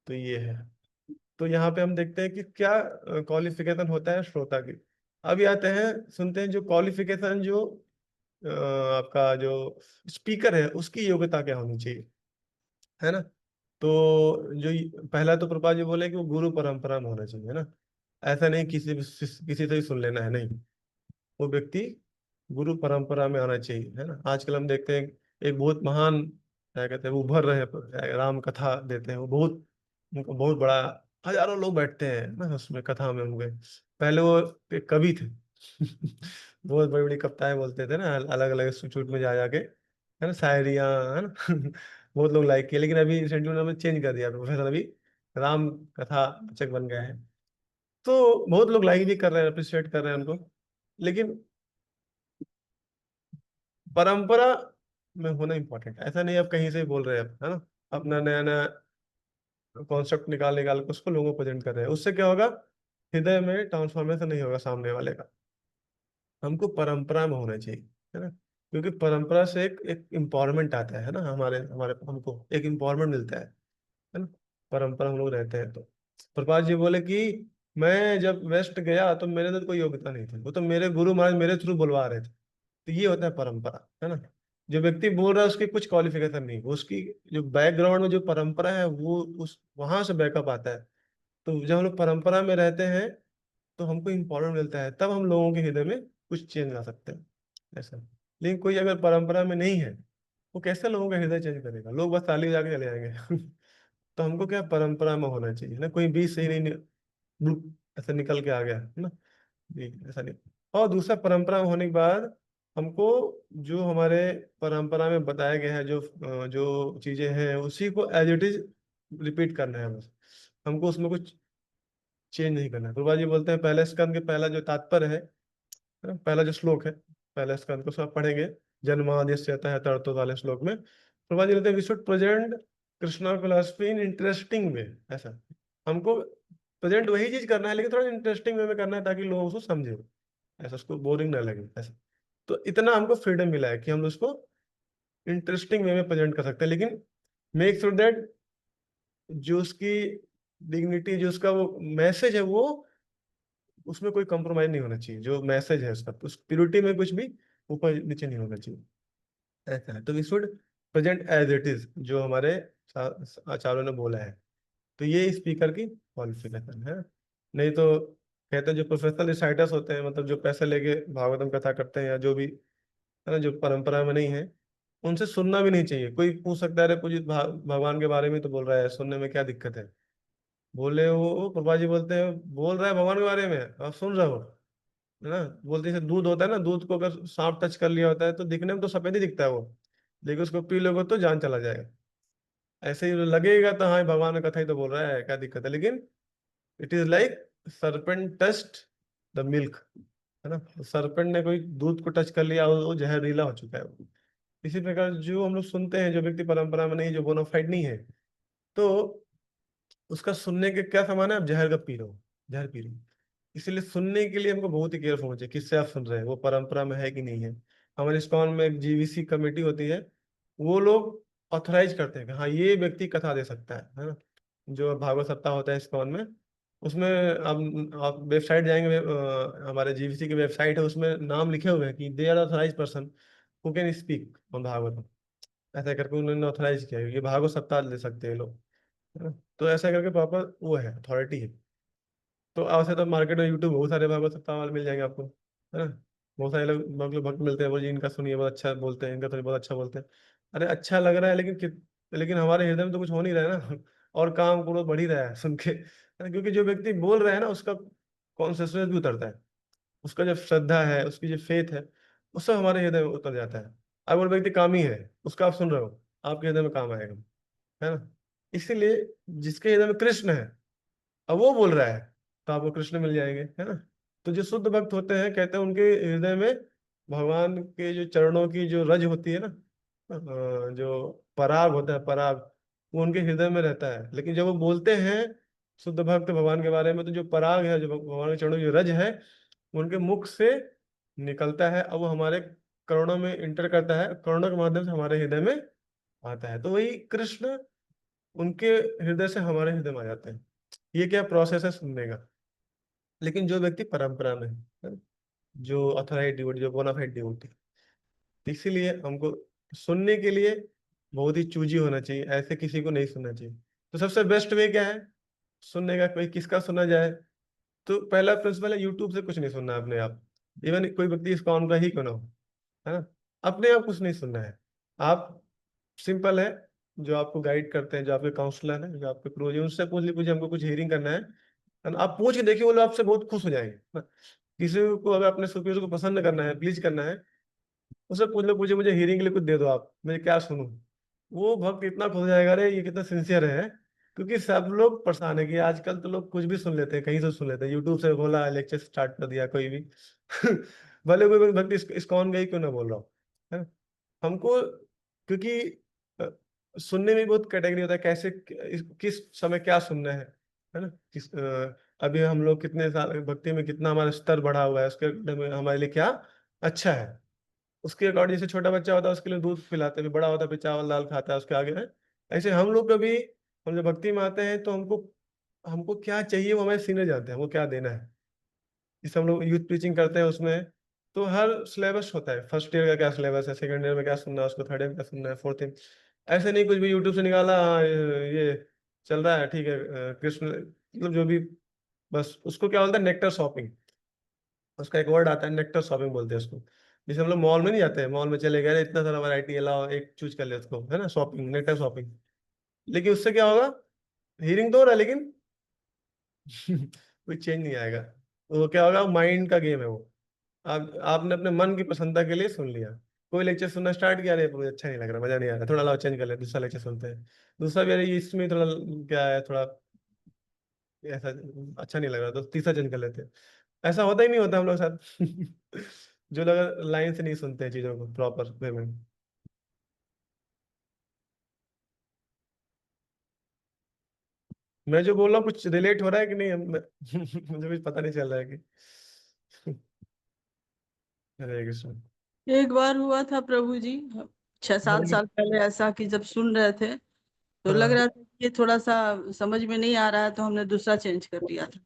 तो ये है। तो यहाँ पे हम देखते हैं कि क्या क्वालिफिकेशन होता है श्रोता की। अभी आते हैं, सुनते हैं जो क्वालिफिकेशन, जो आपका जो स्पीकर है उसकी योग्यता क्या होनी चाहिए, है ना। तो पहला तो प्रभुपाद जी बोले कि वो गुरु परंपरा में होना चाहिए, है ना। ऐसा नहीं किसी से भी सुन लेना है, नहीं। वो व्यक्ति गुरु परंपरा में आना चाहिए, है ना। आजकल हम देखते हैं एक बहुत महान, क्या कहते हैं, वो उभर रहे हैं, राम कथा देते हैं, वो बहुत, उनको बहुत बड़ा, हजारों लोग बैठते हैं ना उसमें कथा में उनके। पहले वो एक कवि थे। बहुत बड़ी बड़ी कविताएं बोलते थे ना, अलग अलग इंस्टीट्यूट में जा जाके, है ना, शायरियाँ, है ना। बहुत लोग लाइक किए, लेकिन अभी रिसेंटली उन्होंने चेंज कर दिया, प्रोफेसर अभी राम कथा वाचक बन गए हैं। तो बहुत लोग लाइक भी कर रहे हैं, अप्रिशिएट कर रहे हैं उनको। लेकिन परंपरा में होना इंपॉर्टेंट है, ऐसा नहीं आप कहीं से भी बोल रहे हैं, है ना, अपना नया नया कॉन्सेप्ट निकाल निकाल के उसको लोगों को प्रेजेंट कर रहे हैं। उससे क्या होगा? हृदय में ट्रांसफॉर्मेशन नहीं होगा सामने वाले का। हमको परंपरा में होना चाहिए, है ना। क्योंकि परंपरा से एक एक एम्पावरमेंट आता है ना, हमारे हमारे हमको एक एम्पावरमेंट मिलता है ना। परंपरा हम लोग रहते हैं तो प्रभात जी बोले कि मैं जब वेस्ट गया तो मेरे अंदर कोई योग्यता नहीं थी, वो तो मेरे गुरु महाराज मेरे थ्रू बुलवा रहे थे। तो ये होता है परंपरा, है ना। जो व्यक्ति बोल रहा है उसकी कुछ क्वालिफिकेशन नहीं, उसकी जो बैकग्राउंड में जो परंपरा है वो उस वहां से बैकअप आता है। तो जब हम लोग परंपरा में रहते हैं तो हमको इम्पोर्टेंट मिलता है, तब हम लोगों के हृदय में कुछ चेंज ला सकते हैं, ऐसा। लेकिन कोई अगर परंपरा में नहीं है, वो कैसे लोगों का हृदय चेंज करेगा? लोग बस ताली बजा के चले जाएंगे। तो हमको क्या परंपरा में होना चाहिए ना, कोई बीच से ही नहीं ऐसे निकल के आ गया, है ना। जी ऐसा नहीं। और दूसरा, परंपरा होने के बाद हमको जो हमारे परंपरा में बताया गया है, जो चीजें हैं उसी को एज इट इज रिपीट करना है बस। हमको उसमें कुछ चेंज नहीं करना है। प्रभा जी बोलते हैं पहले स्कंद के पहला जो तात्पर्य है ना, पहला जो श्लोक है पहले स्कंद को सब पढ़ेंगे, जन्माद्यस्यतः है तर्तो वाले श्लोक में प्रभा जी कहते हैं we should present Krishna philosophy in interesting way. ऐसा हमको प्रेजेंट वही चीज करना है, लेकिन थोड़ा इंटरेस्टिंग वे में करना है ताकि लोग उसको समझे, ऐसा उसको बोरिंग ना लगे ऐसा। तो इतना हमको फ्रीडम मिला है कि हम उसको इंटरेस्टिंग वे में प्रेजेंट कर सकते हैं, लेकिन मेक श्योर दैट जो उसकी डिग्निटी, जो उसका वो मैसेज है, वो उसमें कोई कॉम्प्रोमाइज नहीं होना चाहिए। जो मैसेज है उसका, उस प्योरिटी में कुछ भी ऊपर नीचे नहीं होना चाहिए, ऐसा है। तो we should present as it is, जो हमारे आचार्यों ने बोला है। तो ये स्पीकर की क्वालिफिकेशन है। नहीं तो कहते हैं जो प्रोफेशनल रिसाइटर्स होते हैं, मतलब जो पैसे लेके भागवतम कथा करते हैं या जो भी है ना, जो परंपरा में नहीं है, उनसे सुनना भी नहीं चाहिए। कोई पूछ सकता है अरे पूजित भगवान के बारे में तो बोल रहा है, सुनने में क्या दिक्कत है। बोले वो प्रभा जी बोलते हैं बोल रहा है भगवान के बारे में, आप सुन रहे हो, है ना। बोलते हैं जैसे दूध होता है ना, दूध को अगर सांप टच कर लिया होता है तो दिखने में तो सफेद ही दिखता है वो, लेकिन उसको पी लोगे तो जान चला जाएगा। ऐसे ही लगेगा तो हाँ भगवान का कथा ही तो बोल रहा है, क्या दिक्कत है। लेकिन it is like serpent taste the milk, है ना। सरपेंट ने कोई दूध को टच कर लिया, वो जहरीला हो चुका है वो। इसी प्रकार जो हम लोग सुनते हैं, जो व्यक्ति परंपरा में नहीं, जो बोनाफाइड नहीं है, तो उसका सुनने के क्या समान है, आप जहर का पी रहे हो, जहर पी रहे हो। इसलिए सुनने के लिए हमको बहुत ही केयरफुल होना चाहिए किससे आप सुन रहे हैं, वो परंपरा में है कि नहीं है। हमारे इस्कॉन में एक जीवीसी कमेटी होती है, वो लोग ऑथराइज करते हैं कि हाँ ये व्यक्ति कथा दे सकता है ना। जो भागवत सप्ताह होता है इस्कॉन में, उसमें आप वेबसाइट जाएंगे, हमारे जीवीसी की वेबसाइट है, उसमें नाम लिखे हुए हैं कि they are authorise person who can speak on Bhagavat. ऐसा करके उन्होंने ऑथराइज किया है, ये भागवत सप्ताह ले सकते हैं लोग, है ना। तो ऐसा करके प्रॉपर वो है, अथॉरिटी है। तो वैसे तो मार्केट में यूट्यूब बहुत सारे भागवत सप्ताह वाले मिल जाएंगे आपको, है ना। बहुत सारे लोग मतलब भक्त मिलते हैं, वो जी इनका सुनिए बहुत अच्छा बोलते हैं, इनका तो बहुत अच्छा बोलते हैं। अरे अच्छा लग रहा है, लेकिन हमारे हृदय में तो कुछ हो नहीं रहा है ना और काम क्रोध बढ़ ही रहा है सुन के, है ना? क्योंकि जो व्यक्ति बोल रहा है ना, उसका कॉन्शियसनेस भी उतरता है, उसका जो श्रद्धा है, उसकी जो फेथ है, वो सब हमारे हृदय में उतर जाता है। अब वो व्यक्ति कामी है, उसका आप सुन रहे हो, आपके हृदय में काम आएगा, है ना। इसीलिए जिसके हृदय में कृष्ण है, अब वो बोल रहा है, तो आपको कृष्ण मिल जाएंगे, है ना। तो जो शुद्ध भक्त होते हैं, कहते हैं उनके हृदय में भगवान के जो चरणों की जो रज होती है ना, जो पराग होता है, पराग, वो उनके हृदय में रहता है। लेकिन जब वो बोलते हैं शुद्ध भक्त भगवान के बारे में, तो जो पराग है, जो भगवान के चरणों की जो रज है, वो उनके मुख से निकलता है, और वो हमारे करणों में इंटर करता है, करणों के माध्यम से हमारे हृदय में आता है। तो वही कृष्ण उनके हृदय से हमारे हृदय में आ जाते हैं। ये क्या प्रोसेस है सुनने का। लेकिन जो व्यक्ति परंपरा में है, जो अथॉराइटी डिवोटी, जो बोनाफाइड डिवोटी, तो इसीलिए हमको सुनने के लिए बहुत ही चूजी होना चाहिए, ऐसे किसी को नहीं सुनना चाहिए। तो सबसे बेस्ट वे क्या है सुनने का, कोई किसका सुना जाए। तो पहला प्रिंसिपल है, यूट्यूब से कुछ नहीं सुनना है अपने आप। इवन कोई व्यक्ति इसका ऑन का ही क्यों ना हो, है ना, अपने आप कुछ नहीं सुनना है। आप सिंपल है, जो आपको गाइड करते हैं, जो आपके काउंसलर हैं, जो आपके प्रो, उनसे पूछ लीजिए हमको कुछ हियरिंग करना है ना। आप पूछ के देखिए, वो लोग आपसे बहुत खुश हो जाएंगे ना। किसी को अगर अपने सुपीरियर को पसंद करना है, प्लीज करना है, उससे पूछ लो, पूछे मुझे हियरिंग के लिए कुछ दे दो, आप मैं क्या सुनूं। वो भक्त इतना खुश हो जाएगा, अरे ये कितना सिंसियर है। क्योंकि सब लोग परेशान है कि आजकल तो लोग कुछ भी सुन लेते हैं, कहीं से सुन लेते हैं, यूट्यूब से खोला लेक्चर स्टार्ट कर दिया कोई भी भले कोई भक्त इस्कॉन गई क्यों ना बोल रहा हूँ, है ना? हमको, क्योंकि अ, सुनने में बहुत कैटेगरी होता है, कैसे किस समय क्या सुनना है ना। अभी हम लोग कितने साल भक्ति में, कितना हमारा स्तर बढ़ा हुआ है, उसके में हमारे लिए क्या अच्छा है। उसके अकॉर्डिंग, जैसे छोटा बच्चा होता है उसके लिए दूध पिलाते हैं, बड़ा होता है फिर चावल दाल खाता है उसके आगे है। ऐसे हम लोग कभी, हम जब भक्ति में आते हैं तो हमको हमको क्या चाहिए वो हमारे सीनियर जानते हैं, वो क्या देना है। जैसे हम लोग यूथ प्रीचिंग करते हैं उसमें, तो हर सिलेबस होता है, फर्स्ट ईयर का क्या सिलेबस है, सेकंड ईयर में क्या सुनना है उसको, थर्ड ईयर में क्या सुनना है, फोर्थ ईयर। ऐसे नहीं कुछ भी यूट्यूब से निकाला, हाँ, ये चल रहा है ठीक है, कृष्ण मतलब जो भी, बस उसको क्या बोलते हैं, नेक्टर शॉपिंग। उसका एक वर्ड आता है, नेक्टर शॉपिंग बोलते हैं उसको। जैसे हम लोग मॉल में नहीं जाते हैं, मॉल में चले गए, इतना सारा वैरायटी अलावा एक चूज कर ले उसको, है ना, शॉपिंग, नेक्टर शॉपिंग। लेकिन उससे क्या होगा, हीरिंग तो हो रहा है लेकिन कोई चेंज नहीं आएगा। वो क्या होगा, माइंड का गेम है वो। आप आपने अपने मन की प्रसन्नता के लिए सुन लिया। कोई लेक्चर सुनना स्टार्ट किया, अरे मुझे अच्छा नहीं लग रहा, मजा नहीं आ रहा, थोड़ा लाओ चेंज कर ले, दूसरा लेक्चर सुनते हैं। दूसरा भी, अरे ये इसमें थोड़ा क्या है, थोड़ा ऐसा अच्छा नहीं लग रहा, तो तीसरा चेंज कर लेते हैं। ऐसा होता ही नहीं होता हम लोग के साथ। जो लोग लाइन से नहीं सुनते हैं चीजों को प्रॉपर वे में। मैं जो बोल रहा हूँ कुछ रिलेट हो रहा है कि नहीं, मुझे कुछ पता नहीं चल रहा है कि। हरे कृष्ण। एक बार हुआ था प्रभु जी, 6-7 साल पहले ऐसा, कि जब सुन रहे थे तो लग हाँ। रहा था कि ये थोड़ा सा समझ में नहीं आ रहा है, तो हमने दूसरा चेंज कर लिया था।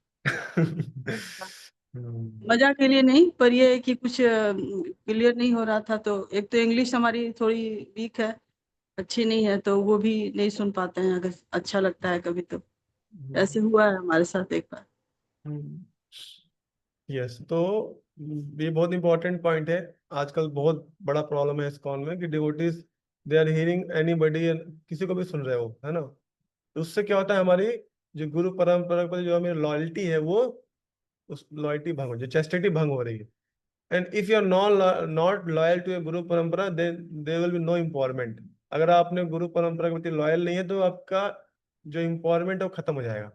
हम्म। मजा के लिए नहीं, पर ये है कि कुछ क्लियर नहीं हो रहा था, तो एक तो इंग्लिश हमारी थोड़ी वीक है, अच्छी नहीं है, तो वो भी नहीं सुन पाते हैं अगर अच्छा लगता है कभी तो। ऐसे हुआ है हमारे साथ एक बार। यस, तो ये बहुत इंपॉर्टेंट पॉइंट है। आजकल बहुत बड़ा प्रॉब्लम है इस्कॉन में कि devotees they are hearing anybody, किसी को भी सुन रहे हो, है ना। तो उससे क्या होता है, हमारी जो गुरु परंपरा पर जो हमारी लॉयल्टी है, वो उस लॉयल्टी भंग हो, जो चेस्टिटी भंग हो रही है। And if you are not loyal to a guru parampara, then there will be no empowerment. अगर आपने गुरु परंपरा के प्रति लॉयल नहीं है, तो आपका जो एम्पावरमेंट है वो खत्म हो जाएगा।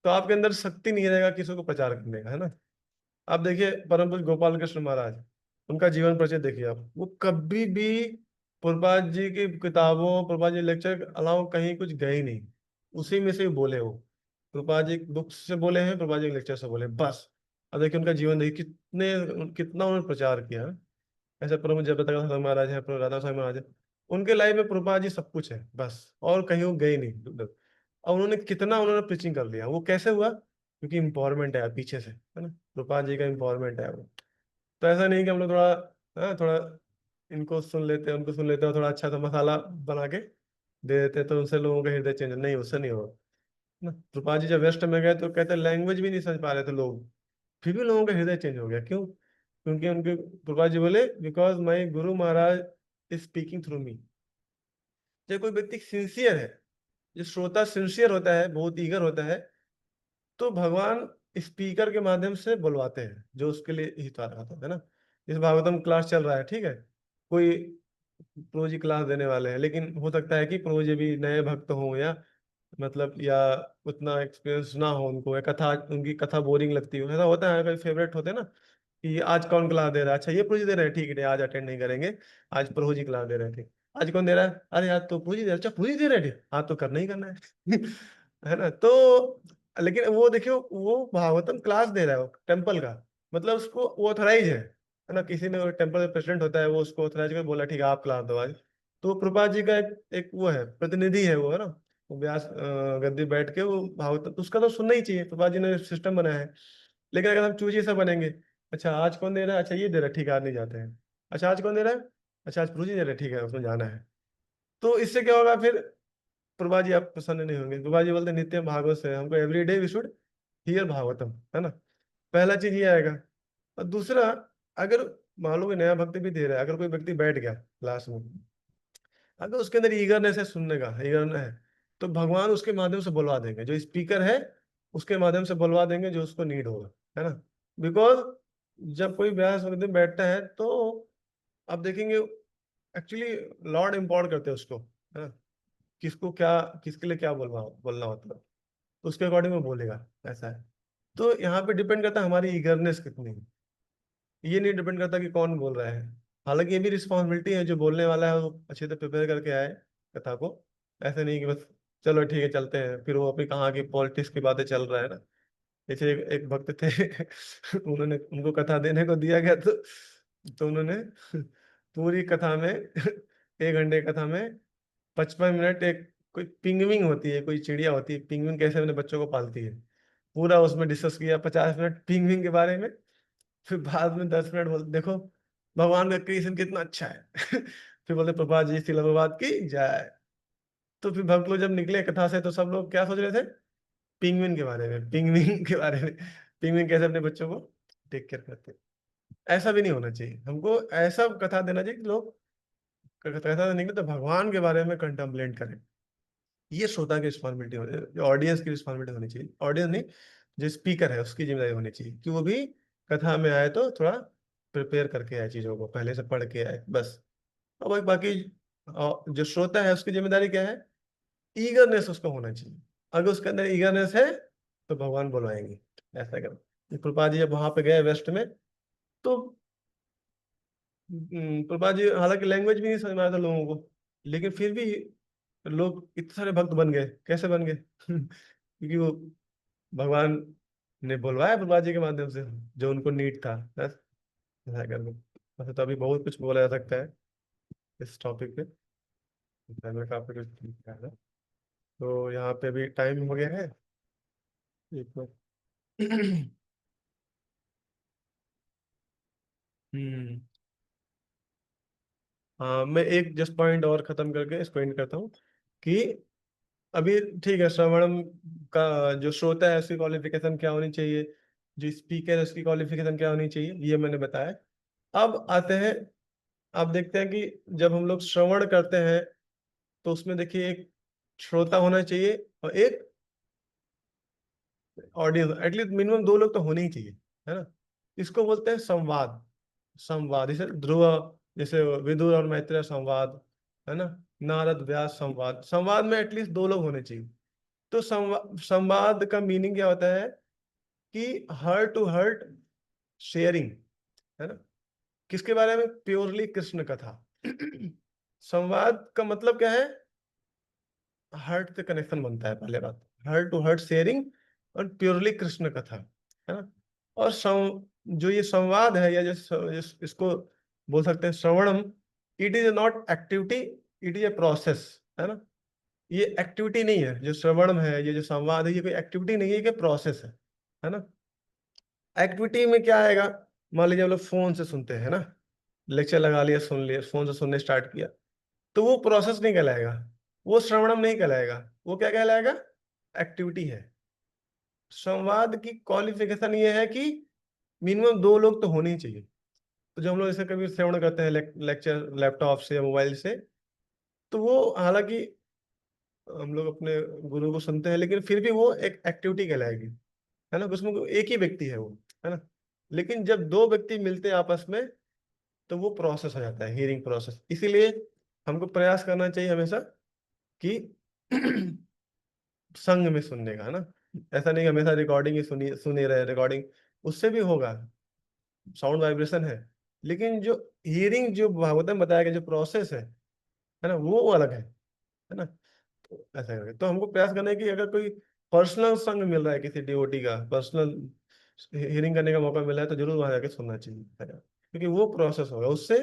तो आपके अंदर शक्ति नहीं रहेगा किसी को प्रचार करने का, है ना। आप देखिए परम पूज्य गोपाल कृष्ण महाराज, उनका जीवन परिचय देखिए आप। वो कभी भी प्रभुपाद जी की किताबों, प्रभुपाद जी लेक्चर के अलावा कहीं कुछ गए ही नहीं। उसी में से ही बोले वो। प्रभुपाद जी बुक्स से बोले हैं, प्रभुपाद जी के लेक्चर से बोले, बस। अब देखिए उनका जीवन देखिए, कितना उन्होंने प्रचार किया। ऐसे प्रभु जयप्रकाश स्वामी महाराज है, प्रभु राधा स्वामी महाराज है, उनके लाइफ में प्रभुपाद जी सब कुछ है बस। और कहीं वो गए नहीं उधर। और उन्होंने कितना उन्होंने प्रीचिंग कर लिया, वो कैसे हुआ, क्योंकि इम्पावरमेंट है पीछे से, है ना। प्रभुपाद जी का इम्पावरमेंट है वो। तो ऐसा नहीं कि हम लोग थोड़ा, थोड़ा इनको सुन लेते हैं, उनको सुन लेते हैं, थोड़ा अच्छा सा मसाला बना के दे देते हैं, तो उनसे लोगों का हृदय चेंज नहीं, उससे नहीं होगा ना। प्रभुपाद जी जब वेस्ट में गए तो कहते लैंग्वेज भी नहीं समझ पा रहे थे लोग, फिर भी लोगों का हृदय चेंज हो गया। क्यों? क्योंकि उनके प्रभुपाद जी बोले, because my Guru Maharaj is speaking through मी। जब कोई व्यक्ति सिंसियर है, जो श्रोता सिंसियर होता है, बहुत ईगर होता है, तो भगवान स्पीकर के माध्यम से बुलवाते हैं जो उसके लिए हितकारक होता है ना। इस भागवतम क्लास चल रहा है, ठीक है, कोई प्रभु जी क्लास देने वाले हैं, लेकिन हो सकता है कि प्रभु जी भी नए भक्त हों, या मतलब या उतना एक्सपीरियंस ना हो उनको, या कथा, उनकी कथा बोरिंग लगती हो। ऐसा होता है, कई फेवरेट होते हैं ना, कि आज कौन क्लास दे रहा है, अच्छा ये प्रभु जी दे रहे हैं, ठीक है आज अटेंड नहीं करेंगे, आज प्रभु जी क्लास दे रहे थे। आज कौन दे रहा है, अरे आज तो प्रभु जी दे रहे हैं, अच्छा प्रभु जी दे रहे थे, हाँ तो करना ही करना है। है ना। तो लेकिन वो देखियो, वो भागवतम क्लास दे रहा है, वो टेम्पल का, मतलब उसको वो ऑथराइज है ना। किसी ने टेम्पल प्रेसिडेंट होता है, वो उसको ऑथराइज कर बोला ठीक है आप क्लास दो आज। तो प्रभुपाद जी का एक वो है, प्रतिनिधि है वो, है ना। वो व्यास गद्दी बैठ के वो भागवत, तो उसका तो सुनना ही चाहिए, प्रभुपाद जी ने सिस्टम बनाया है। लेकिन अगर हम चूजी से बनेंगे, अच्छा आज कौन दे रहा है, अच्छा ये दे रहा है, ठीक है आज नहीं जाते हैं। अच्छा आज कौन दे रहा है, अच्छा आज प्रभु जी दे रहे हैं, ठीक है उसमें जाना है। तो इससे क्या होगा फिर, प्रभा जी आप प्रसन्न नहीं होंगे। प्रभा जी बोलते नित्य भागवत से हमको every day we should hear Bhagavatam, है ना। पहला चीज ये आएगा। और दूसरा, अगर मान लो कोई नया भक्त भी दे रहा है, अगर कोई व्यक्ति बैठ गया क्लास में, अगर उसके अंदर ईगरनेस है, सुनने का ईगरनेस है, तो भगवान उसके माध्यम से बुलवा देंगे, जो स्पीकर है उसके माध्यम से बुलवा देंगे जो उसको नीड होगा, है ना। बिकॉज जब कोई व्यास व्यक्ति बैठता है, तो आप देखेंगे एक्चुअली लॉर्ड इम्पोर्ट करते हैं उसको, है ना। किसको क्या, किसके लिए क्या बोलना बोलना होता है, तो उसके अकॉर्डिंग वो बोलेगा, ऐसा है। तो यहाँ पे डिपेंड करता है हमारी ईगरनेस कितनी है। ये नहीं डिपेंड करता कि कौन बोल रहा है। हालांकि ये भी रिस्पॉन्सिबिलिटी है, जो बोलने वाला है वो अच्छे से प्रिपेयर करके आए कथा को। ऐसे नहीं कि बस चलो ठीक है चलते हैं, फिर वो अपनी कहाँ की पॉलिटिक्स की बातें चल रहा है ना। जैसे एक भक्त थे, उन्होंने, उनको कथा देने को दिया गया, तो उन्होंने पूरी कथा में, 1 घंटे कथा में 55 मिनट, एक कोई पिंगविंग होती है, कोई चिड़िया होती है, पिंगविंग कैसे अपने बच्चों को पालती है, पूरा उसमें डिस्कस किया 50 मिनट पिंगविंग के बारे में। फिर बाद में 10 मिनट बोलते देखो भगवान का क्रिएशन कितना अच्छा है। फिर बोलते प्रभुपाद जी श्रील प्रभुपाद की जय। तो फिर भक्त लोग जब निकले कथा से, तो सब लोग क्या सोच रहे थे, पिंगविन के बारे में, पिंगविन के बारे में, पिंगविन कैसे अपने बच्चों को टेक केयर करते हैं। ऐसा भी नहीं होना चाहिए, हमको ऐसा कथा देना चाहिए कि लोग कथा देने के तो भगवान के बारे में कंटेम्पलेट करें। ये श्रोता की रिस्पॉन्सिबिलिटी होनी, ऑडियंस की रिस्पॉन्सिबिलिटी होनी चाहिए, ऑडियंस नहीं, जो स्पीकर है उसकी जिम्मेदारी होनी चाहिए कि वो भी कथा में आए तो थोड़ा प्रिपेयर करके आए, चीजों को पहले से पढ़ के आए बस। और बाकी जो श्रोता है उसकी जिम्मेदारी क्या है, ईगरनेस उसको होना चाहिए। अगर उसके अंदर ईगरनेस है तो भगवान बुलवाएंगे। ऐसा करो। प्रभुपाद जी जब वहां पे गए वेस्ट में, तो प्रभुपाद जी हालांकि लैंग्वेज भी नहीं समझ में आया था लोगों को, लेकिन फिर भी लोग इतने सारे भक्त बन गए। कैसे बन गए? क्योंकि वो भगवान ने बुलवाया प्रभुपाद जी के माध्यम से, जो उनको नीड था बस। ऐसा करके वैसे तो अभी बहुत कुछ बोला जा सकता है इस टॉपिक पे, मैं काफी कुछ लिखा है। तो यहाँ पे अभी टाइम हो गया है, एक मिनट। हम्म। हाँ, मैं एक जस्ट पॉइंट और खत्म करके इसको एंड करता हूँ कि अभी ठीक है, श्रवणम का जो श्रोता है उसकी क्वालिफिकेशन क्या होनी चाहिए, जो स्पीकर है उसकी क्वालिफिकेशन क्या होनी चाहिए, ये मैंने बताया। अब आते हैं, अब देखते हैं कि जब हम लोग श्रवण करते हैं तो उसमें देखिए एक श्रोता होना चाहिए और एक ऑडियंस, एटलीस्ट मिनिमम दो लोग तो होने ही चाहिए, है ना। इसको बोलते हैं संवाद। संवाद जैसे ध्रुव, जैसे विदुर और मैत्रेय संवाद, है ना। नारद व्यास संवाद, संवाद में एटलीस्ट दो लोग होने चाहिए। तो संवाद का मीनिंग क्या होता है कि हार्ट टू हार्ट शेयरिंग, है ना। किसके बारे में? प्योरली कृष्ण कथा। संवाद का मतलब क्या है? हार्ट से कनेक्शन बनता है, पहले बात हार्ट टू हार्ट शेयरिंग और प्योरली कृष्ण कथा, है ना। और जो ये संवाद है या इसको बोल सकते हैं श्रवणम, it is not activity, it is a process, है ना। ये एक्टिविटी नहीं है जो श्रवणम है, ये जो संवाद है, ये कोई एक्टिविटी नहीं है, ये प्रोसेस है ना। एक्टिविटी में क्या आएगा? मान लीजिए हम लोग फोन से सुनते हैं ना, लेक्चर लगा लिया, सुन लिया, फोन से सुनने स्टार्ट किया, तो वो प्रोसेस नहीं कहलाएगा, वो श्रवणम नहीं कहलाएगा, वो क्या कहलाएगा? एक्टिविटी है। संवाद की क्वालिफिकेशन ये है कि मिनिमम दो लोग तो होने ही चाहिए। तो जब हम लोग ऐसे कभी श्रवण करते हैं लेक्चर लैपटॉप से या मोबाइल से, तो वो हालांकि हम लोग अपने गुरु को सुनते हैं, लेकिन फिर भी वो एक एक्टिविटी कहलाएगी, है ना। उसमें एक ही व्यक्ति है वो, है ना। लेकिन जब दो व्यक्ति मिलते हैं आपस में, तो वो प्रोसेस हो जाता है, हियरिंग प्रोसेस। इसीलिए हमको प्रयास करना चाहिए हमेशा कि संग में सुनने का, है ना। ऐसा नहीं कि हमेशा रिकॉर्डिंग ही सुनी रहे, रिकॉर्डिंग उससे भी होगा, साउंड वाइब्रेशन है, लेकिन जो हियरिंग, जो भागवतम बताया गया जो प्रोसेस है ना, वो अलग है ना। तो ऐसा करके तो हमको प्रयास करना है कि अगर कोई पर्सनल संग मिल रहा है किसी डिवोटी का, पर्सनल हियरिंग करने का मौका मिला है, तो जरूर वहां जाके सुनना चाहिए, है ना। क्योंकि वो प्रोसेस होगा, उससे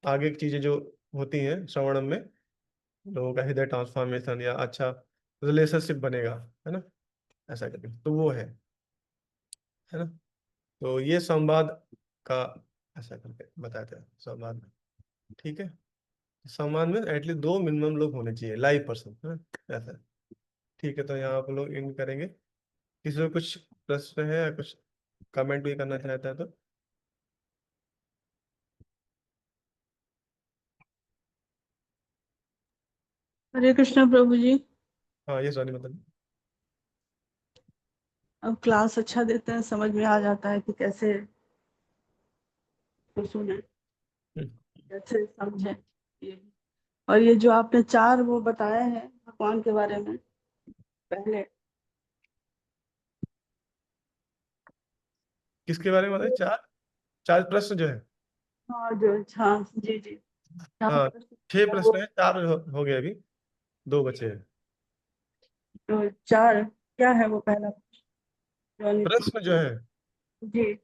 आगे की चीजें जो होती हैं श्रवणम में, लोगों का हृदय ट्रांसफॉर्मेशन या अच्छा रिलेशनशिप बनेगा, है ना। ऐसा करके तो वो है ना। तो ये संवाद का ऐसा करके बताते हैं संवाद में, ठीक है। संवाद में एटलीस्ट दो मिनिमम लोग होने चाहिए, लाइव पर्सन, है ना। ऐसा, ठीक है। तो यहाँ आप लोग इन करेंगे। किसी को कुछ प्रश्न है या कुछ कमेंट भी करना चाहता है तो? हरे कृष्णा प्रभु जी। हाँ, ये सॉरी मतलब। अब क्लास अच्छा देते हैं, समझ में आ जाता है कि कैसे तो सुने, हम्म, कैसे समझे ये। और ये जो आपने चार वो बताए हैं भगवान के बारे में पहले, किसके बारे में बताइए? चार चार प्रश्न जो है। हाँ जो, हाँ जी जी, चार हाँ, प्रश्न छह है वो। प्रश्न है, चार हो गए अभी, दो बचे हैं। तो चार क्या है वो? पहला प्रश्न प्रश्न जो है, जी।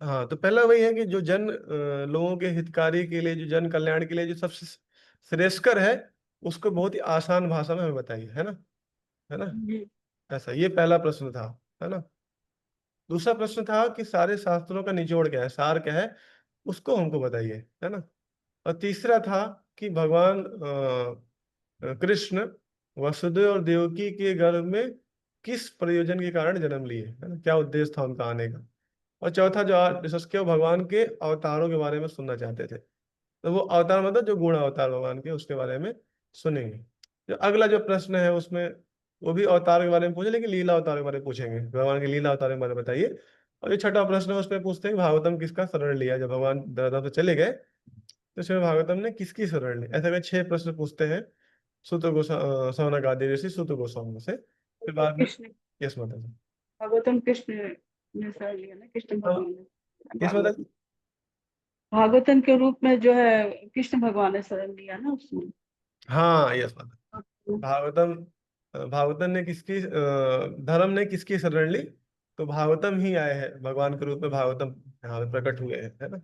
हाँ, तो पहला वही है कि जो लोगों के हितकारी के लिए, जो जन कल्याण के लिए जो सबसे श्रेष्ठकर है, उसको बहुत ही आसान भाषा में हमें बताइए, है ना। जी ऐसा, ये पहला प्रश्न था, है ना। दूसरा प्रश्न था कि सारे शास्त्रों का निचोड़ क्या है, सार क्या है, उसको हमको बताइए, है ना। और तीसरा था कि भगवान कृष्ण वसुदेव और देवकी के गर्भ में किस प्रयोजन के कारण जन्म लिए, है ना, क्या उद्देश्य था उनका आने का। और चौथा जो आज डिस्कस किया, वो भगवान के अवतारों के बारे में सुनना चाहते थे। तो वो अवतार मतलब जो गुण अवतार भगवान के, उसके बारे में सुनेंगे। जो अगला जो प्रश्न है उसमें वो भी अवतार के बारे में पूछे, लेकिन लीला अवतार के बारे में पूछेंगे, भगवान की लीला अवतार के बारे में बताइए। और जो छठा प्रश्न है उसमें पूछते हैं कि भागवतम किसका शरण लिया, जब भगवान धराधाम से चले गए तो इसमें भागवतम ने किसकी शरण ली। ऐसे में 6 प्रश्न पूछते हैं सौनक आदि ऋषि सुत गोस्वामी से, फिर बाद में। कृष्ण, यस माता जी। भागवतम कृष्ण ने शरण लिया ना, कृष्ण हाँ, भगवान ने। यस माता जी। भागवतम के रूप में जो है कृष्ण भगवान ने शरण लिया ना उसमें। हाँ यस माता। भागवतम, भागवतम ने किसकी धर्म ने किसकी शरण ली, तो भागवतम ही आए हैं भगवान के रूप में, भागवतम यहाँ पे प्रकट हुए हैं, है ना।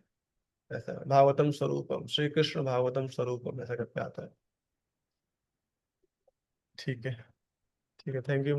ऐसा भागवतम स्वरूपम, श्री कृष्ण भागवतम स्वरूपम, ऐसा करके आता है। ठीक है, ठीक है, थैंक यू।